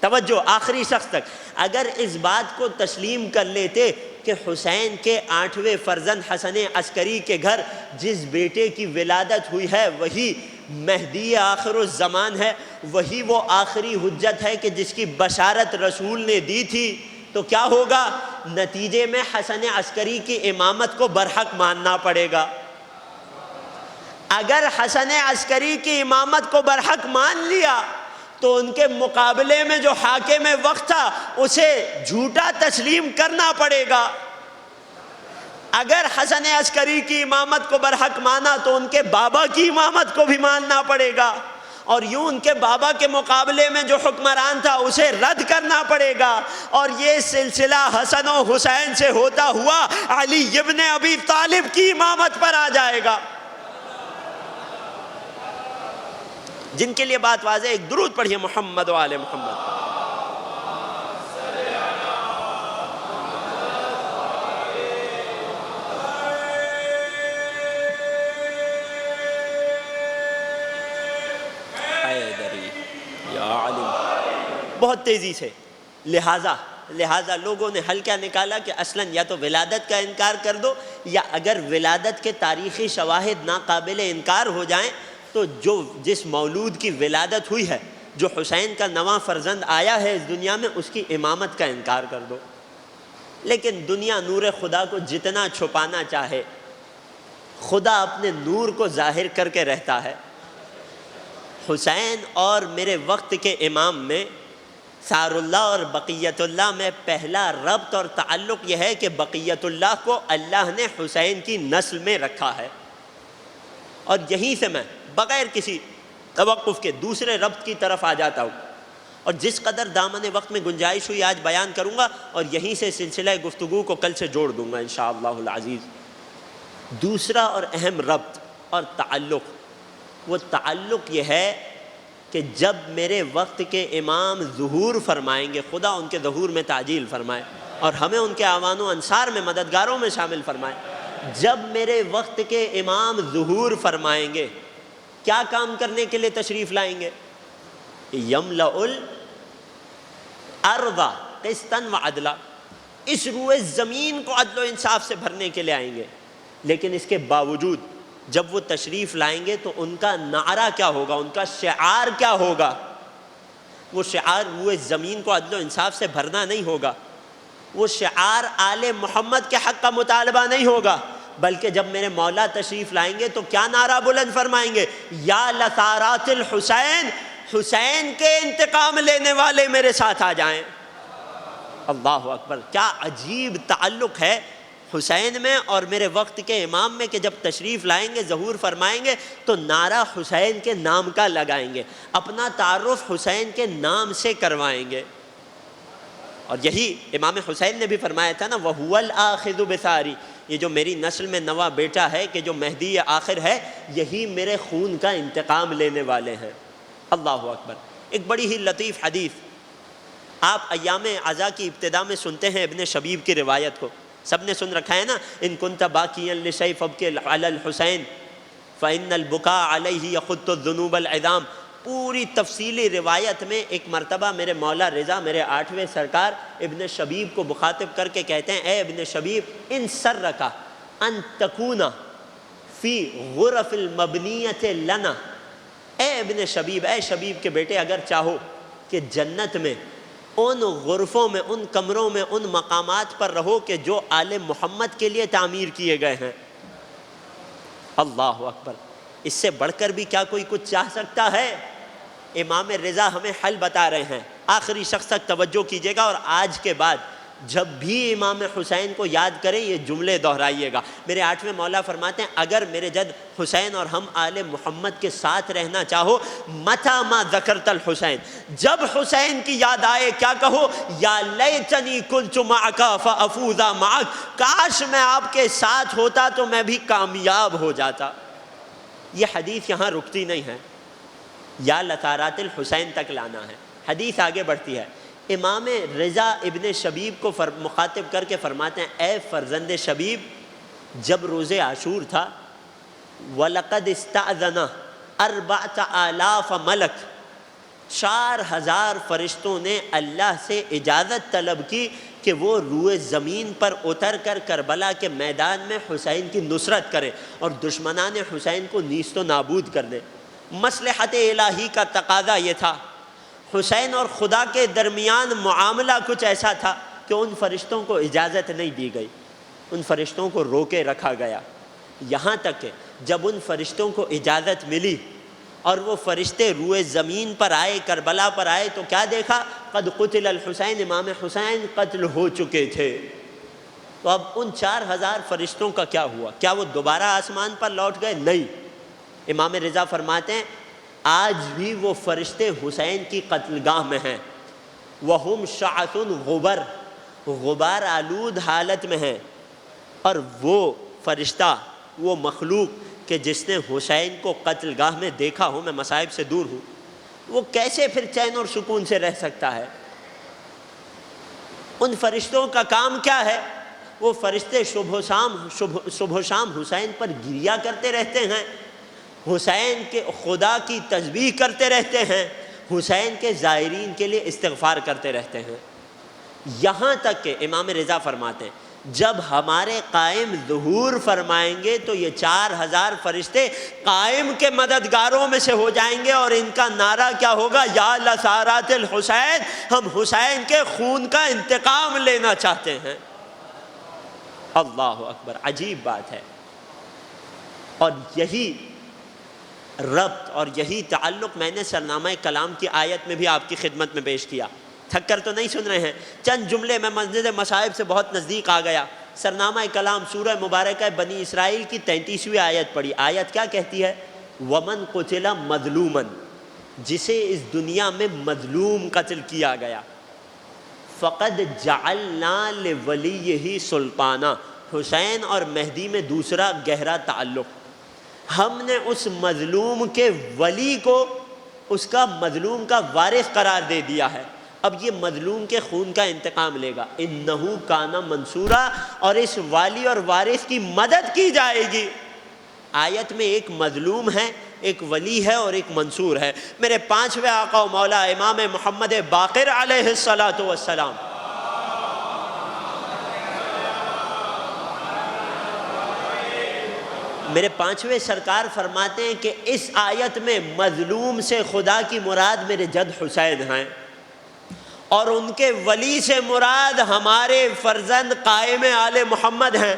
توجہ آخری شخص تک، اگر اس بات کو تسلیم کر لیتے کہ حسین کے 8ویں فرزند حسن عسکری کے گھر جس بیٹے کی ولادت ہوئی ہے وہی مہدی آخر الزمان ہے، وہی وہ آخری حجت ہے کہ جس کی بشارت رسول نے دی تھی، تو کیا ہوگا؟ نتیجے میں حسن عسکری کی امامت کو برحق ماننا پڑے گا۔ اگر حسن عسکری کی امامت کو برحق مان لیا تو ان کے مقابلے میں جو حاکم وقت تھا اسے جھوٹا تسلیم کرنا پڑے گا۔ اگر حسن عسکری کی امامت کو برحق مانا تو ان کے بابا کی امامت کو بھی ماننا پڑے گا، اور یوں ان کے بابا کے مقابلے میں جو حکمران تھا اسے رد کرنا پڑے گا، اور یہ سلسلہ حسن و حسین سے ہوتا ہوا علی ابن ابی طالب کی امامت پر آ جائے گا۔ جن کے لیے بات واضح ہے، ایک درود پڑھیے محمد و آل محمد۔ بہت تیزی سے لہٰذا لوگوں نے حل کیا نکالا کہ اصلاً یا تو ولادت کا انکار کر دو، یا اگر ولادت کے تاریخی شواہد ناقابل انکار ہو جائیں تو جس مولود کی ولادت ہوئی ہے، جو حسین کا نواں فرزند آیا ہے اس دنیا میں، اس کی امامت کا انکار کر دو۔ لیکن دنیا نور خدا کو جتنا چھپانا چاہے، خدا اپنے نور کو ظاہر کر کے رہتا ہے۔ حسین اور میرے وقت کے امام میں، ثار اللہ اور بقیت اللہ میں پہلا ربط اور تعلق یہ ہے کہ بقیت اللہ کو اللہ نے حسین کی نسل میں رکھا ہے، اور یہیں سے میں بغیر کسی توقف کے دوسرے ربط کی طرف آ جاتا ہوں، اور جس قدر دامن وقت میں گنجائش ہوئی آج بیان کروں گا، اور یہیں سے سلسلہ گفتگو کو کل سے جوڑ دوں گا انشاءاللہ العزیز۔ دوسرا اور اہم ربط اور تعلق، وہ تعلق یہ ہے کہ جب میرے وقت کے امام ظہور فرمائیں گے، خدا ان کے ظہور میں تعجیل فرمائے اور ہمیں ان کے اعوان و انصار میں، مددگاروں میں شامل فرمائے۔ جب میرے وقت کے امام ظہور فرمائیں گے، کیا کام کرنے کے لیے تشریف لائیں گے؟ یملأ الارض قسطا وعدلا، اس روئے زمین کو عدل و انصاف سے بھرنے کے لیے آئیں گے۔ لیکن اس کے باوجود جب وہ تشریف لائیں گے تو ان کا نعرہ کیا ہوگا، ان کا شعار کیا ہوگا؟ وہ شعار روئے زمین کو عدل و انصاف سے بھرنا نہیں ہوگا، وہ شعار آل محمد کے حق کا مطالبہ نہیں ہوگا، بلکہ جب میرے مولا تشریف لائیں گے تو کیا نعرہ بلند فرمائیں گے؟ یا لثارات الحسین، حسین کے انتقام لینے والے میرے ساتھ آ جائیں۔ اللہ اکبر! کیا عجیب تعلق ہے حسین میں اور میرے وقت کے امام میں کہ جب تشریف لائیں گے، ظہور فرمائیں گے تو نعرہ حسین کے نام کا لگائیں گے، اپنا تعارف حسین کے نام سے کروائیں گے۔ اور یہی امام حسین نے بھی فرمایا تھا نا، وَهُوَ الْآخِذُ بِثَارِي، یہ جو میری نسل میں نواں بیٹا ہے کہ جو مہدی آخر ہے، یہی میرے خون کا انتقام لینے والے ہیں۔ اللہ اکبر! ایک بڑی ہی لطیف حدیث آپ ایام عزا کی ابتدا میں سنتے ہیں، ابن شبیب کی روایت کو سب نے سن رکھا ہے نا، ان کنت باکیا لشیء فابکی علی الحسین فإن البکاء علیہ یخط الذنوب العظام۔ پوری تفصیلی روایت میں ایک مرتبہ میرے مولا رضا، میرے 8ویں سرکار، ابن شبیب کو مخاطب کر کے کہتے ہیں، اے ابن شبیب، ان سرک ان تکون فی غرف المبنیۃ لنا، اے ابن شبیب، اے شبیب کے بیٹے، اگر چاہو کہ جنت میں ان غرفوں میں، ان کمروں میں، ان مقامات پر رہو کہ جو آل محمد کے لیے تعمیر کیے گئے ہیں۔ اللہ اکبر! اس سے بڑھ کر بھی کیا کوئی کچھ چاہ سکتا ہے؟ امام رضا ہمیں حل بتا رہے ہیں، آخری شخص تک توجہ کیجیے گا، اور آج کے بعد جب بھی امام حسین کو یاد کریں یہ جملے دہرائیے گا۔ میرے 8ویں مولا فرماتے ہیں اگر میرے جد حسین اور ہم آل محمد کے ساتھ رہنا چاہو، متى ما ذکرت الحسین، جب حسین کی یاد آئے کیا کہو؟ یا لیتنی کنت معک فافوز معک، کاش میں آپ کے ساتھ ہوتا تو میں بھی کامیاب ہو جاتا۔ یہ حدیث یہاں رکتی نہیں ہے، یا لطارات الحسین تک لانا ہے۔ حدیث آگے بڑھتی ہے، امام رضا ابن شبیب کو مخاطب کر کے فرماتے ہیں اے فرزند شبیب، جب روز عاشور تھا، وَلَقَدْ اسْتَأْذَنَ 4,000 ملک، 4,000 فرشتوں نے اللہ سے اجازت طلب کی کہ وہ روئے زمین پر اتر کر کربلا کے میدان میں حسین کی نصرت کرے اور دشمنان حسین کو نیست و نابود کر دے۔ مصلحت الہی کا تقاضا یہ تھا، حسین اور خدا کے درمیان معاملہ کچھ ایسا تھا کہ ان فرشتوں کو اجازت نہیں دی گئی، ان فرشتوں کو روکے رکھا گیا، یہاں تک کہ جب ان فرشتوں کو اجازت ملی اور وہ فرشتے روئے زمین پر آئے، کربلا پر آئے، تو کیا دیکھا؟ قد قتل الحسین، امام حسین قتل ہو چکے تھے۔ تو اب ان 4,000 فرشتوں کا کیا ہوا؟ کیا وہ دوبارہ آسمان پر لوٹ گئے؟ نہیں۔ امام رضا فرماتے ہیں آج بھی وہ فرشتے حسین کی قتل گاہ میں ہیں، وَهُمْ شَعَثٌ غبر، غبار آلود حالت میں ہیں، اور وہ فرشتہ، وہ مخلوق کہ جس نے حسین کو قتل گاہ میں دیکھا ہو، میں مصائب سے دور ہوں، وہ کیسے پھر چین اور سکون سے رہ سکتا ہے؟ ان فرشتوں کا کام کیا ہے؟ وہ فرشتے صبح و شام حسین پر گریہ کرتے رہتے ہیں، حسین کے خدا کی تسبیح کرتے رہتے ہیں، حسین کے زائرین کے لیے استغفار کرتے رہتے ہیں، یہاں تک کہ امام رضا فرماتے ہیں جب ہمارے قائم ظہور فرمائیں گے تو یہ 4,000 فرشتے قائم کے مددگاروں میں سے ہو جائیں گے، اور ان کا نعرہ کیا ہوگا؟ یا لثارات الحسین، ہم حسین کے خون کا انتقام لینا چاہتے ہیں۔ اللہ اکبر، عجیب بات ہے۔ اور یہی ربط اور یہی تعلق میں نے سرنامہ کلام کی آیت میں بھی آپ کی خدمت میں پیش کیا۔ تھک کر تو نہیں سن رہے ہیں، چند جملے میں مسجد مصائب سے بہت نزدیک آ گیا۔ سرنامہ کلام سورہ مبارکہ بنی اسرائیل کی 33ویں آیت پڑھی۔ آیت کیا کہتی ہے؟ وَمَنْ قُتِلَ مَظْلُومًا، جسے اس دنیا میں مظلوم قتل کیا گیا، فَقَدْ جَعَلْنَا لِوَلِيِّهِ سُلْطَانًا، حسین اور مہدی میں دوسرا گہرا تعلق، ہم نے اس مظلوم کے ولی کو اس کا مظلوم کا وارث قرار دے دیا ہے۔ اب یہ مظلوم کے خون کا انتقام لے گا، انہو کان منصورا، اور اس والی اور وارث کی مدد کی جائے گی۔ آیت میں ایک مظلوم ہے، ایک ولی ہے اور ایک منصور ہے۔ میرے 5ویں آقا و مولا امام محمد باقر علیہ الصلاۃ والسلام، میرے 5ویں سرکار فرماتے ہیں کہ اس آیت میں مظلوم سے خدا کی مراد میرے جد حسین ہیں، اور ان کے ولی سے مراد ہمارے فرزند قائم آل محمد ہیں،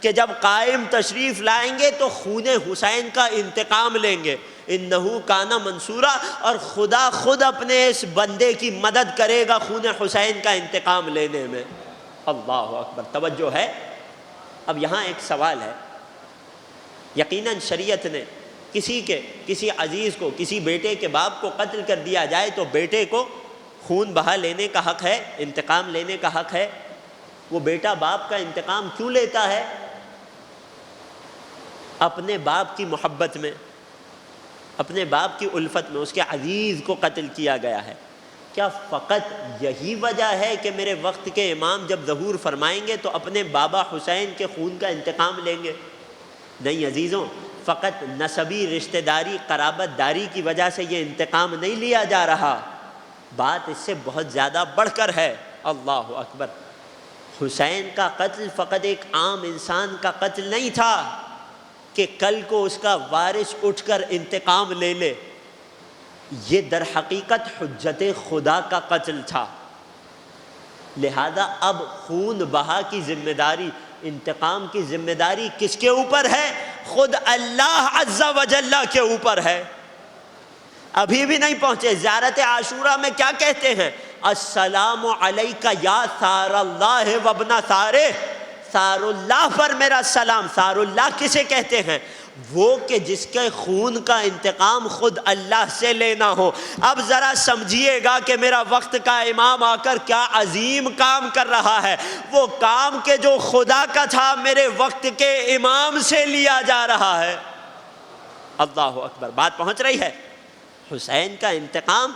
کہ جب قائم تشریف لائیں گے تو خون حسین کا انتقام لیں گے، انہو کان منصورا، اور خدا خود اپنے اس بندے کی مدد کرے گا خون حسین کا انتقام لینے میں۔ اللہ اکبر، توجہ ہے۔ اب یہاں ایک سوال ہے، یقیناً شریعت نے کسی عزیز کو، کسی بیٹے کے باپ کو قتل کر دیا جائے تو بیٹے کو خون بہا لینے کا حق ہے، انتقام لینے کا حق ہے۔ وہ بیٹا باپ کا انتقام کیوں لیتا ہے؟ اپنے باپ کی محبت میں، اپنے باپ کی الفت میں، اس کے عزیز کو قتل کیا گیا ہے۔ کیا فقط یہی وجہ ہے کہ میرے وقت کے امام جب ظہور فرمائیں گے تو اپنے بابا حسین کے خون کا انتقام لیں گے؟ نہیں عزیزوں، فقط نسبی رشتہ داری، قرابت داری کی وجہ سے یہ انتقام نہیں لیا جا رہا، بات اس سے بہت زیادہ بڑھ کر ہے۔ اللہ اکبر، حسین کا قتل فقط ایک عام انسان کا قتل نہیں تھا کہ کل کو اس کا وارث اٹھ کر انتقام لے لے، یہ در حقیقت حجت خدا کا قتل تھا۔ لہذا اب خون بہا کی ذمہ داری، انتقام کی ذمہ داری کس کے اوپر ہے؟ خود اللہ عز و جل کے اوپر ہے۔ ابھی بھی نہیں پہنچے، زیارت عاشورہ میں کیا کہتے ہیں؟ السلام علیک یا ثار اللہ وابن ثارہ، ثار اللہ پر میرا سلام۔ ثار اللہ کسے کہتے ہیں؟ وہ کہ جس کے خون کا انتقام خود اللہ سے لینا ہو۔ اب ذرا سمجھیے گا کہ میرا وقت کا امام آ کر کیا عظیم کام کر رہا ہے۔ وہ کام کہ جو خدا کا تھا میرے وقت کے امام سے لیا جا رہا ہے۔ اللہ اکبر، بات پہنچ رہی ہے؟ حسین کا انتقام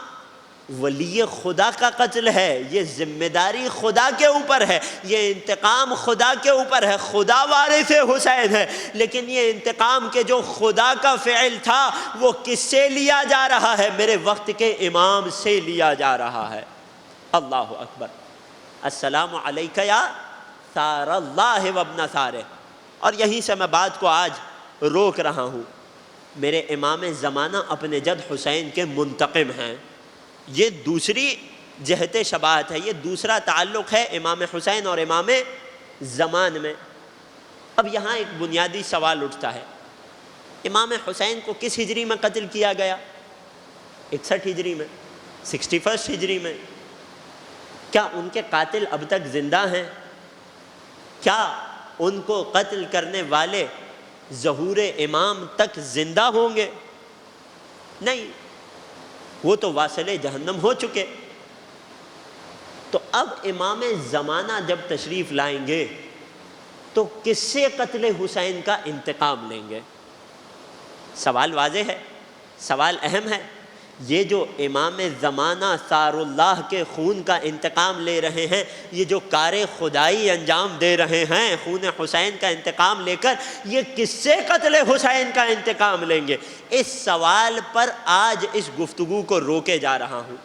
ولی خدا کا قتل ہے، یہ ذمہ داری خدا کے اوپر ہے، یہ انتقام خدا کے اوپر ہے، خدا وارث حسین ہے۔ لیکن یہ انتقام کے جو خدا کا فعل تھا وہ کس سے لیا جا رہا ہے؟ میرے وقت کے امام سے لیا جا رہا ہے۔ اللہ اکبر، السلام علیک یا ثار اللہ وابن ثارہ۔ اور یہیں سے میں بات کو آج روک رہا ہوں۔ میرے امام زمانہ اپنے جد حسین کے منتقم ہیں، یہ دوسری جہت شباہت ہے، یہ دوسرا تعلق ہے امام حسین اور امام زمان میں۔ اب یہاں ایک بنیادی سوال اٹھتا ہے، امام حسین کو کس ہجری میں قتل کیا گیا؟ 61 ہجری میں، 61 ہجری میں۔ کیا ان کے قاتل اب تک زندہ ہیں؟ کیا ان کو قتل کرنے والے ظہور امام تک زندہ ہوں گے؟ نہیں، وہ تو واصل جہنم ہو چکے۔ تو اب امام زمانہ جب تشریف لائیں گے تو کس سے قتل حسین کا انتقام لیں گے؟ سوال واضح ہے، سوال اہم ہے۔ یہ جو امام زمانہ ثار اللہ کے خون کا انتقام لے رہے ہیں، یہ جو کار خدائی انجام دے رہے ہیں خون حسین کا انتقام لے کر، یہ کس سے قتل حسین کا انتقام لیں گے؟ اس سوال پر آج اس گفتگو کو روکے جا رہا ہوں۔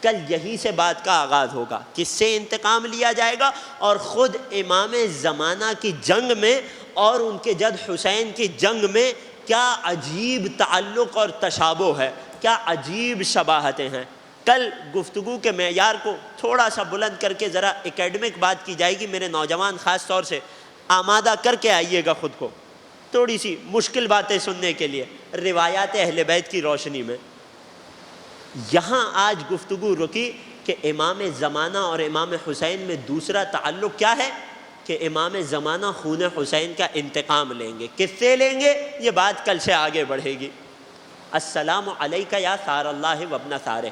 کل یہی سے بات کا آغاز ہوگا، کس سے انتقام لیا جائے گا، اور خود امام زمانہ کی جنگ میں اور ان کے جد حسین کی جنگ میں کیا عجیب تعلق اور تشابہ ہے، کیا عجیب شباہتیں ہیں۔ کل گفتگو کے معیار کو تھوڑا سا بلند کر کے ذرا اکیڈمک بات کی جائے گی۔ میرے نوجوان خاص طور سے آمادہ کر کے آئیے گا خود کو، تھوڑی سی مشکل باتیں سننے کے لیے روایات اہل بیت کی روشنی میں۔ یہاں آج گفتگو رکی کہ امام زمانہ اور امام حسین میں دوسرا تعلق کیا ہے، کہ امام زمانہ خون حسین کا انتقام لیں گے۔ کس سے لیں گے؟ یہ بات کل سے آگے بڑھے گی۔ السلام علیک یا ثار اللہ وابن ثارہ،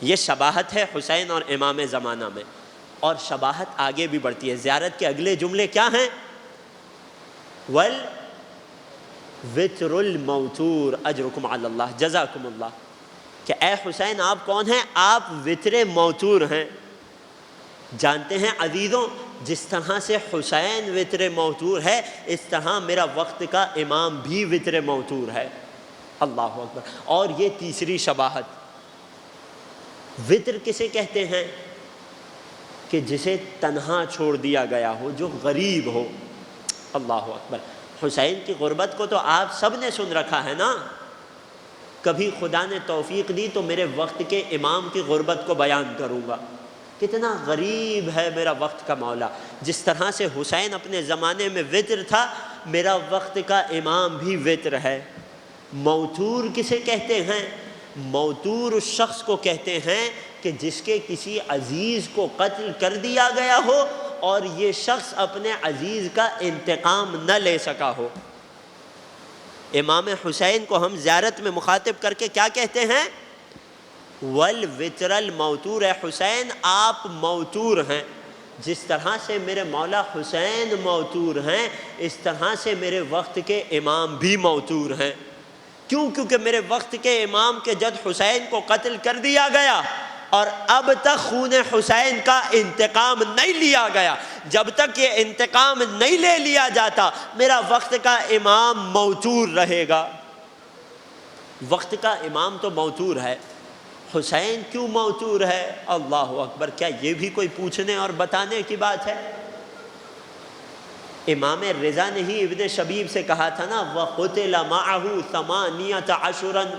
یہ شباہت ہے حسین اور امام زمانہ میں، اور شباہت آگے بھی بڑھتی ہے۔ زیارت کے اگلے جملے کیا ہیں؟ والوتر الموتور اجرکم علی اللہ، جزاکم اللہ، کہ اے حسین آپ کون ہیں؟ آپ وتر موتور ہیں۔ جانتے ہیں عزیزوں، جس طرح سے حسین وتر موتور ہے، اس طرح میرا وقت کا امام بھی وتر موتور ہے۔ اللہ اکبر۔ اور یہ تیسری شباہت، وتر کسے کہتے ہیں؟ کہ جسے تنہا چھوڑ دیا گیا ہو، جو غریب ہو۔ اللہ اکبر۔ حسین کی غربت کو تو آپ سب نے سن رکھا ہے نا، کبھی خدا نے توفیق دی تو میرے وقت کے امام کی غربت کو بیان کروں گا۔ کتنا غریب ہے میرا وقت کا مولا۔ جس طرح سے حسین اپنے زمانے میں وتر تھا، میرا وقت کا امام بھی وتر ہے۔ موتور کسے کہتے ہیں؟ موتور اس شخص کو کہتے ہیں کہ جس کے کسی عزیز کو قتل کر دیا گیا ہو اور یہ شخص اپنے عزیز کا انتقام نہ لے سکا ہو۔ امام حسین کو ہم زیارت میں مخاطب کر کے کیا کہتے ہیں؟ والوتر الموتور، اے حسین آپ موتور ہیں۔ جس طرح سے میرے مولا حسین موتور ہیں، اس طرح سے میرے وقت کے امام بھی موتور ہیں۔ کیوں؟ کیونکہ میرے وقت کے امام کے جد حسین کو قتل کر دیا گیا اور اب تک خون حسین کا انتقام نہیں لیا گیا۔ جب تک یہ انتقام نہیں لے لیا جاتا، میرا وقت کا امام موتور رہے گا۔ وقت کا امام تو موتور ہے، حسین کیوں موتور ہے؟ اللہ اکبر۔ کیا یہ بھی کوئی پوچھنے اور بتانے کی بات ہے؟ امام رضا نے ہی ابن شبیب سے کہا تھا نا، وَقُتِلَ مَعَهُ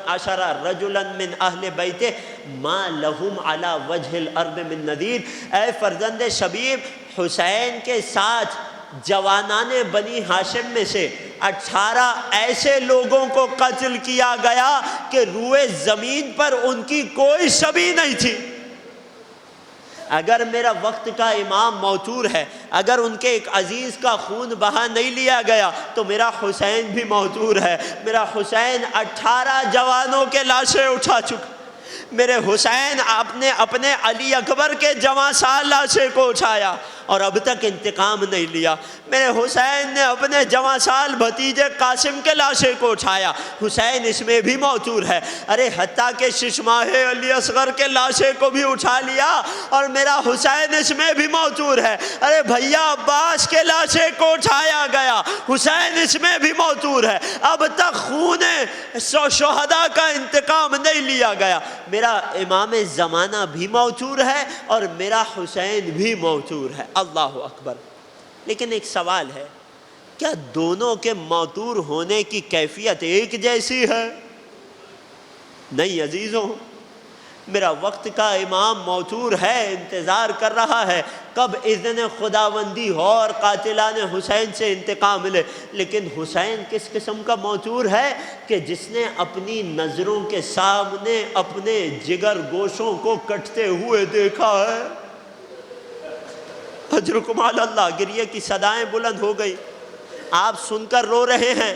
18 رَجُلًا مِّنْ أَهْلِ بَيْتِهِ مَا لَهُمْ عَلَى وَجْهِ الْأَرْضِ مِّن نَذِيرٍ۔ اے فرزند شبیب، حسین کے ساتھ جوانان بنی ہاشم میں سے 18 ایسے لوگوں کو قتل کیا گیا کہ روئے زمین پر ان کی کوئی شبیہ نہیں تھی۔ اگر میرا وقت کا امام موتور ہے، اگر ان کے ایک عزیز کا خون بہا نہیں لیا گیا تو میرا حسین بھی موتور ہے۔ میرا حسین 18 جوانوں کے لاشیں اٹھا چکا، میرے حسین اپنے علی اکبر کے جواں سال لاشیں کو اٹھایا اور اب تک انتقام نہیں لیا۔ میرے حسین نے اپنے جواں سال بھتیجے قاسم کے لاشیں کو اٹھایا، حسین اس میں بھی موتور ہے۔ ارے حتیٰ کہ ششماہ علی اصغر کے لاشیں کو بھی اٹھا لیا اور میرا حسین اس میں بھی موتور ہے۔ ارے بھیا عباس کے لاشیں کو اٹھایا گیا، حسین اس میں بھی موتور ہے۔ اب تک خون شہداء کا انتقام نہیں لیا گیا۔ میرا امام زمانہ بھی موتور ہے اور میرا حسین بھی موتور ہے۔ اللہ اکبر۔ لیکن ایک سوال ہے، کیا دونوں کے موتور ہونے کی کیفیت ایک جیسی ہے؟ نہیں عزیزوں، میرا وقت کا امام موتور ہے، انتظار کر رہا ہے کب اذن خداوندی ہو اور قاتلان حسین سے انتقام لے۔ لیکن حسین کس قسم کا موتور ہے کہ جس نے اپنی نظروں کے سامنے اپنے جگر گوشوں کو کٹتے ہوئے دیکھا ہے۔ اجرکم علی اللہ۔ گریے کی صدائیں بلند ہو گئی، آپ سن کر رو رہے ہیں۔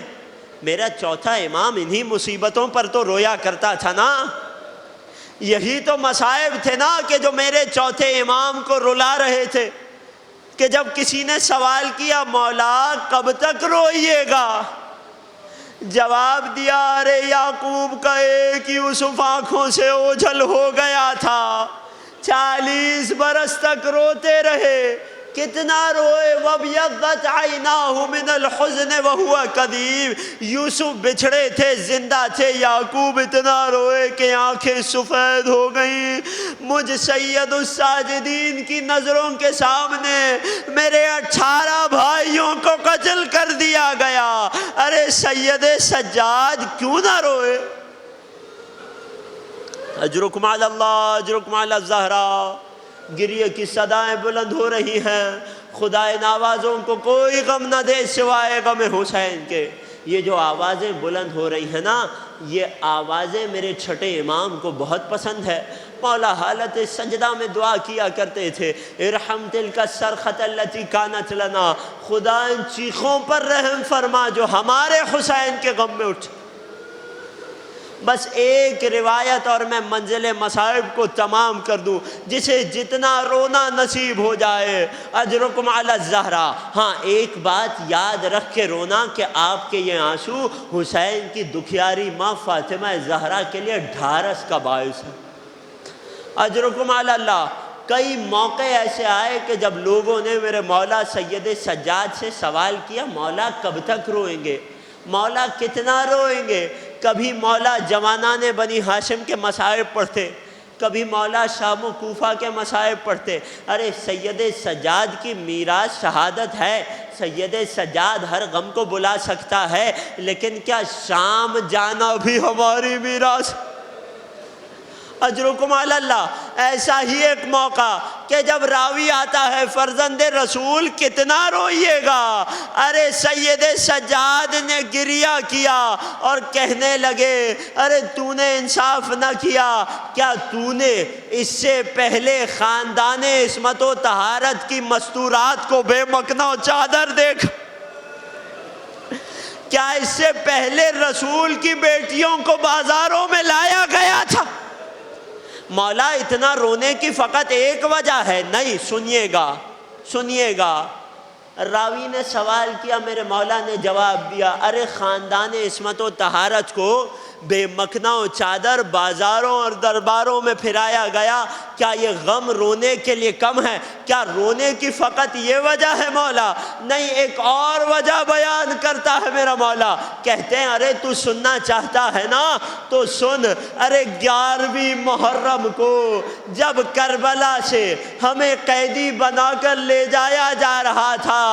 میرا چوتھا امام انہی مصیبتوں پر تو رویا کرتا تھا نا، یہی تو مصائب تھے نا کہ جو میرے چوتھے امام کو رلا رہے تھے کہ جب کسی نے سوال کیا مولا کب تک روئیے گا، جواب دیا ارے یعقوب کا ایک یوسف آنکھوں سے اوجھل ہو گیا تھا، 40 برس تک روتے رہے۔ کتنا روئے، وَابْيَضَّتْ عَيْنَاهُ مِنَ الْحُزْنِ وَهُوَ كَظِيمٌ۔ یوسف بچھڑے تھے، زندہ تھے، یعقوب اتنا روئے کہ آنکھیں سفید ہو گئیں۔ مجھ سید الساجدین کی نظروں کے سامنے میرے 18 بھائیوں کو قتل کر دیا گیا۔ ارے سید سجاد کیوں نہ روئے؟ اجرکم علی اللہ، اجرکم علی الزہراء۔ گریے کی صدائیں بلند ہو رہی ہیں۔ خدا ان آوازوں کو کوئی غم نہ دے سوائے غم حسین کے۔ یہ جو آوازیں بلند ہو رہی ہیں نا، یہ آوازیں میرے چھٹے امام کو بہت پسند ہے۔ مولا حالت سجدہ میں دعا کیا کرتے تھے، ارحم تلک الصرخۃ التی کانت لنا، خدا ان چیخوں پر رحم فرما جو ہمارے حسین کے غم میں اٹھ۔ بس ایک روایت اور میں منزل مصائب کو تمام کر دوں، جسے جتنا رونا نصیب ہو جائے۔ اجرکم علی الزہراء۔ ہاں ایک بات یاد رکھ کے رونا کہ آپ کے یہ آنسو حسین کی دکھیاری ماں فاطمہ زہرا کے لیے ڈھارس کا باعث ہے۔ اجرکم علی اللہ۔ کئی موقع ایسے آئے کہ جب لوگوں نے میرے مولا سید سجاد سے سوال کیا مولا کب تک روئیں گے، مولا کتنا روئیں گے؟ کبھی مولا جوانان بنی ہاشم کے مصائب پڑھتے، کبھی مولا شام و کوفہ کے مصائب پڑھتے۔ ارے سید سجاد کی میراث شہادت ہے، سید سجاد ہر غم کو بلا سکتا ہے، لیکن کیا شام جانا بھی ہماری میراث؟ اجرکم علی اللہ۔ ایسا ہی ایک موقع کہ جب راوی آتا ہے فرزند رسول کتنا روئیے گا، ارے سید سجاد نے گریہ کیا اور کہنے لگے ارے تو نے انصاف نہ کیا، کیا تو نے اس سے پہلے خاندان عصمت و طہارت کی مستورات کو بے مکنا و چادر دیکھ؟ کیا اس سے پہلے رسول کی بیٹیوں کو بازاروں میں لایا گیا تھا؟ مولا اتنا رونے کی فقط ایک وجہ ہے؟ نہیں، سنیے گا۔ راوی نے سوال کیا، میرے مولا نے جواب دیا ارے خاندان عصمت و طہارت کو بے مکنا و چادر بازاروں اور درباروں میں پھرایا گیا، کیا یہ غم رونے کے لیے کم ہے؟ کیا رونے کی فقط یہ وجہ ہے مولا؟ نہیں، ایک اور وجہ بیان کرتا ہے میرا مولا۔ کہتے ہیں ارے تو سننا چاہتا ہے نا تو سن۔ ارے 11ویں محرم کو جب کربلا سے ہمیں قیدی بنا کر لے جایا جا رہا تھا،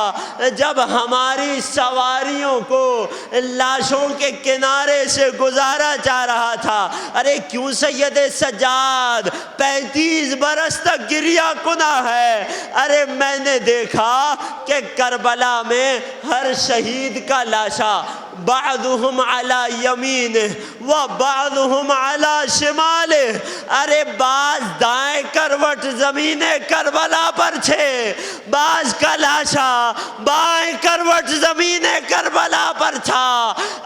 جب ہماری سواریوں کو لاشوں کے کنارے سے گزار دوبارہ چاہ رہا تھا، ارے کیوں سید سجاد 35 برس تک گریہ کنا ہے؟ ارے میں نے دیکھا کہ کربلا میں ہر شہید کا لاشا بعضهم علی یمینہ و بعضهم علی شمالہ، ارے بعض دائیں کروٹ زمین کربلا پر چھے، بعض کا لاشا بائیں کروٹ زمین کربلا پر تھا،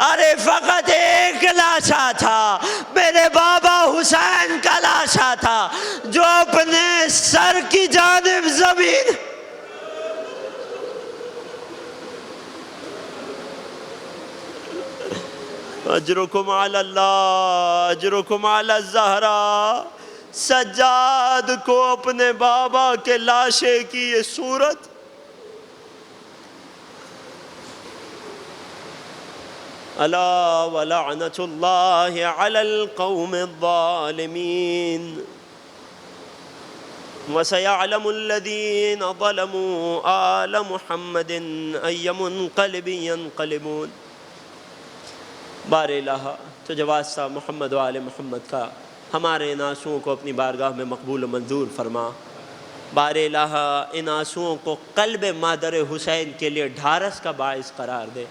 ارے فقط ایک لاشا تھا، میرے بابا حسین کا لاشا تھا جو اپنے سر کی جانب زمین اجرکم علی اللہ اجرکم علی الزہرا، سجاد کو اپنے بابا کے لاشے کی یہ صورت، الا ولعنۃ اللہ علی القوم الظالمین وسيعلم الذين ظلموا آل محمد أي منقلب ينقلبون۔ بار الہ تجھے واسطہ محمد و آل محمد کا ہمارے ان آنسوؤں کو اپنی بارگاہ میں مقبول و منظور فرما۔ بار الہ ان آنسوؤں کو قلب مادر حسین کے لیے ڈھارس کا باعث قرار دے۔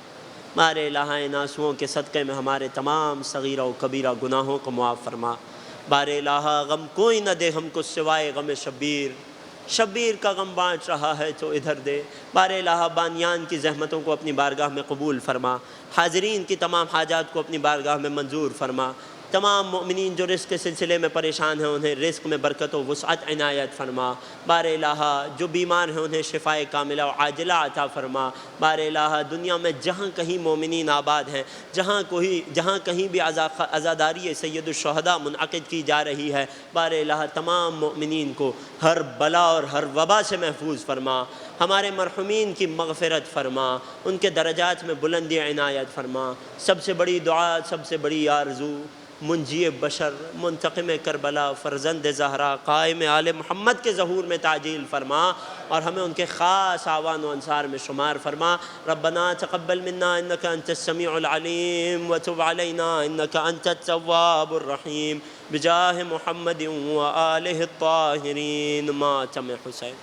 بار الہ ان آنسوؤں کے صدقے میں ہمارے تمام صغیرہ و کبیرہ گناہوں کو معاف فرما۔ بار الہ غم کوئی نہ دے ہم کو سوائے غم شبیر، شبیر کا غم بانٹ رہا ہے تو ادھر دے۔ بار الہ بانیان کی زحمتوں کو اپنی بارگاہ میں قبول فرما، حاضرین کی تمام حاجات کو اپنی بارگاہ میں منظور فرما۔ تمام مؤمنین جو رزق کے سلسلے میں پریشان ہیں انہیں رزق میں برکت و وسعت عنایت فرما۔ بار الہ جو بیمار ہیں انہیں شفائے کاملہ و عاجلہ عطا فرما۔ بار الہ دنیا میں جہاں کہیں مومنین آباد ہیں، جہاں کہیں بھی عزاداری سید الشہداء منعقد کی جا رہی ہے، بار الہ تمام مؤمنین کو ہر بلا اور ہر وبا سے محفوظ فرما۔ ہمارے مرحومین کی مغفرت فرما، ان کے درجات میں بلندی عنایت فرما۔ سب سے بڑی دعا، سب سے بڑی آرزو، منجی بشر، منتقم کربلا، فرزند زہرا، قائم آل محمد کے ظہور میں تعجیل فرما اور ہمیں ان کے خاص اعوان و انصار میں شمار فرما۔ ربنا تقبل منا انک انت السمیع العلیم وتب علینا انک انت التواب الرحیم بجاہ محمد و آلہ الطاہرین۔ ماتم حسین۔